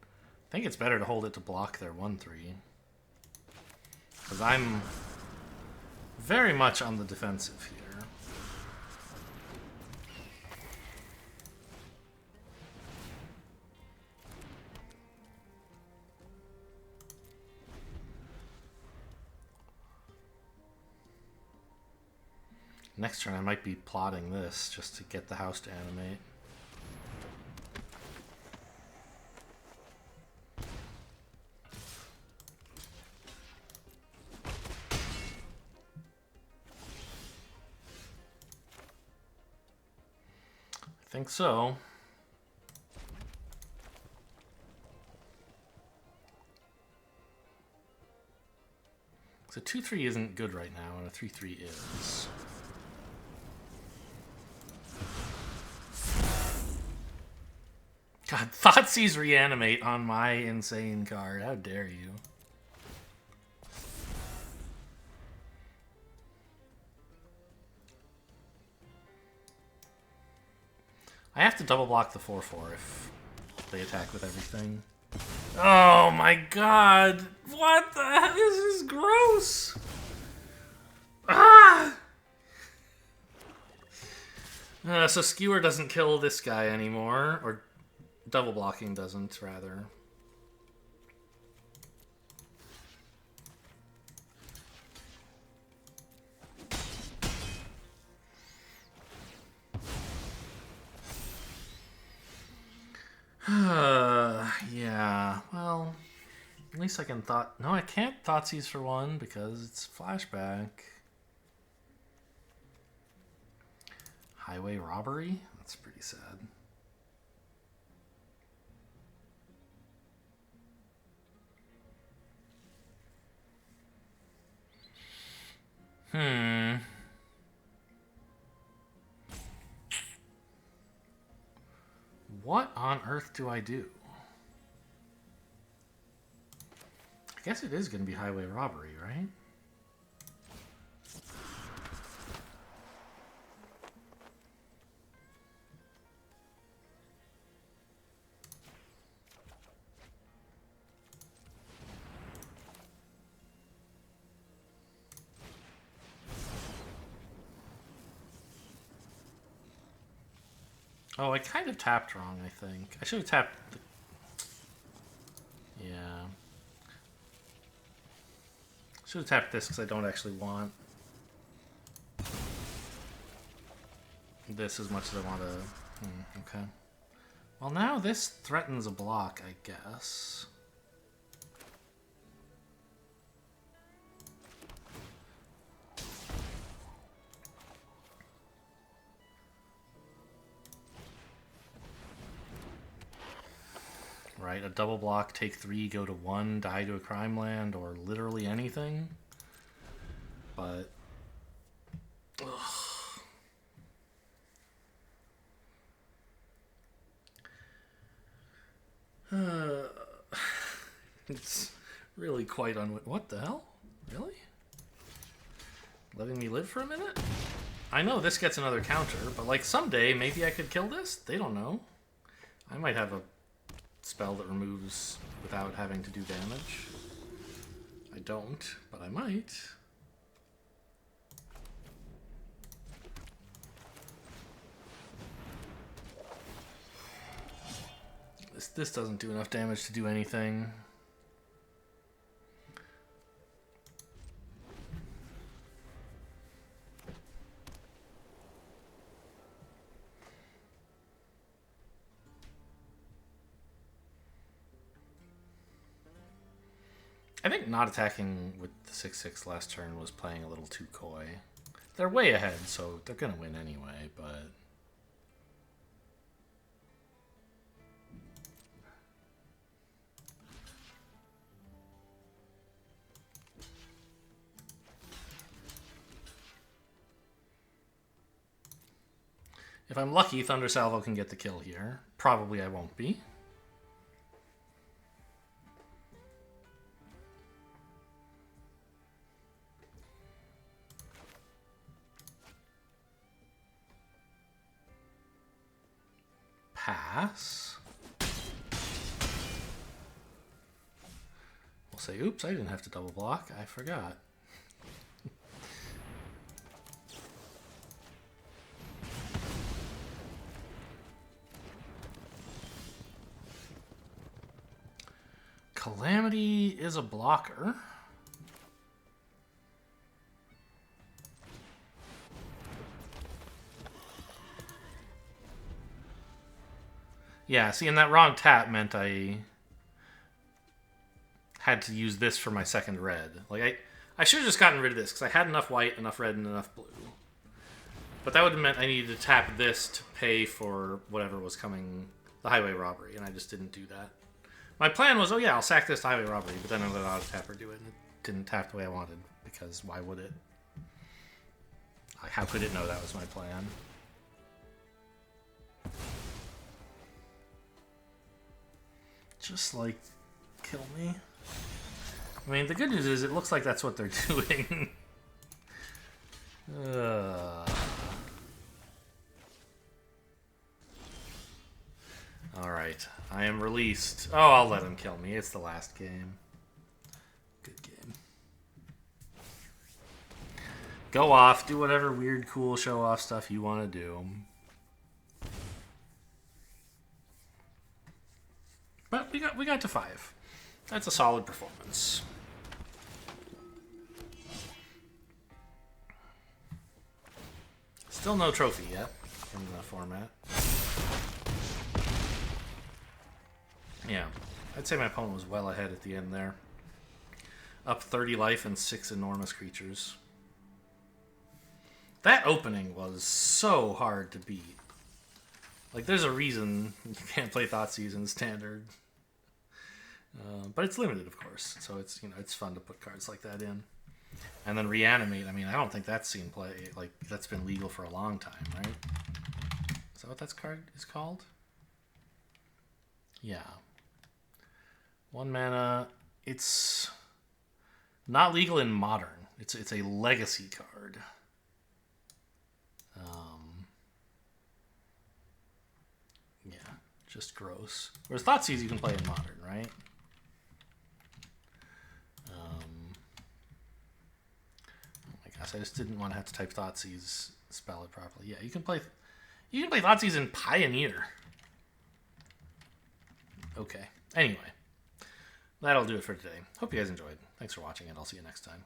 I think it's better to hold it to block their 1-3. Because I'm very much on the defensive here. Next turn I might be plotting this just to get the house to animate. I think so. So 2-3 isn't good right now, and a 3-3 is. God, Thoughtseize Reanimate on my insane card. How dare you? I have to double block the 4-4 if they attack with everything. Oh my god! What the hell? This is gross! Ah! So Skewer doesn't kill this guy anymore, or double blocking doesn't, rather. Yeah, well, at least I can thought. No, I can't Thoughtseize for 1 because it's flashback. Highway robbery? That's pretty sad. What on earth do I do? I guess it is going to be highway robbery, right? Oh, I kind of tapped wrong, I think. I should have tapped the... Yeah. Should have tapped this because I don't actually want this as much as I want to Okay. Well, now this threatens a block, I guess. Right, a double block, take 3, go to 1, die to a crime land, or literally anything. But... it's really quite what the hell? Really? Letting me live for a minute? I know this gets another counter, but like someday maybe I could kill this? They don't know. I might have a spell that removes without having to do damage. I don't, but I might. This doesn't do enough damage to do anything. I think not attacking with the 6/6 last turn was playing a little too coy. They're way ahead, so they're going to win anyway, but... If I'm lucky, Thunder Salvo can get the kill here. Probably I won't be. Pass. We'll say, oops, I didn't have to double block. I forgot. Calamity is a blocker. Yeah, see, and that wrong tap meant I had to use this for my second red. Like, I should have just gotten rid of this, because I had enough white, enough red, and enough blue. But that would have meant I needed to tap this to pay for whatever was coming, the highway robbery, and I just didn't do that. My plan was, oh yeah, I'll sack this to highway robbery, but then I let auto tapper do it, and it didn't tap the way I wanted, because why would it? How could it know that was my plan? Just, like, kill me. I mean, the good news is it looks like that's what they're doing. Alright, I am released. Oh, I'll let him kill me. It's the last game. Good game. Go off, do whatever weird, cool, show-off stuff you want to do. But we got to 5. That's a solid performance. Still no trophy yet in the format. Yeah, I'd say my opponent was well ahead at the end there. Up 30 life and 6 enormous creatures. That opening was so hard to beat. Like, there's a reason you can't play Thoughtseize in Standard. But it's limited, of course, so it's, you know, it's fun to put cards like that in. And then Reanimate, I mean, I don't think that's seen play, like, that's been legal for a long time, right? Is that what that card is called? Yeah. 1 mana. It's not legal in Modern. It's a legacy card. Yeah, just gross. Whereas Thoughtseize you can play in Modern, right? I just didn't want to have to type Thoughtseize, spell it properly. Yeah, you can play Thoughtseize in Pioneer. Okay. Anyway, that'll do it for today. Hope you guys enjoyed. Thanks for watching, and I'll see you next time.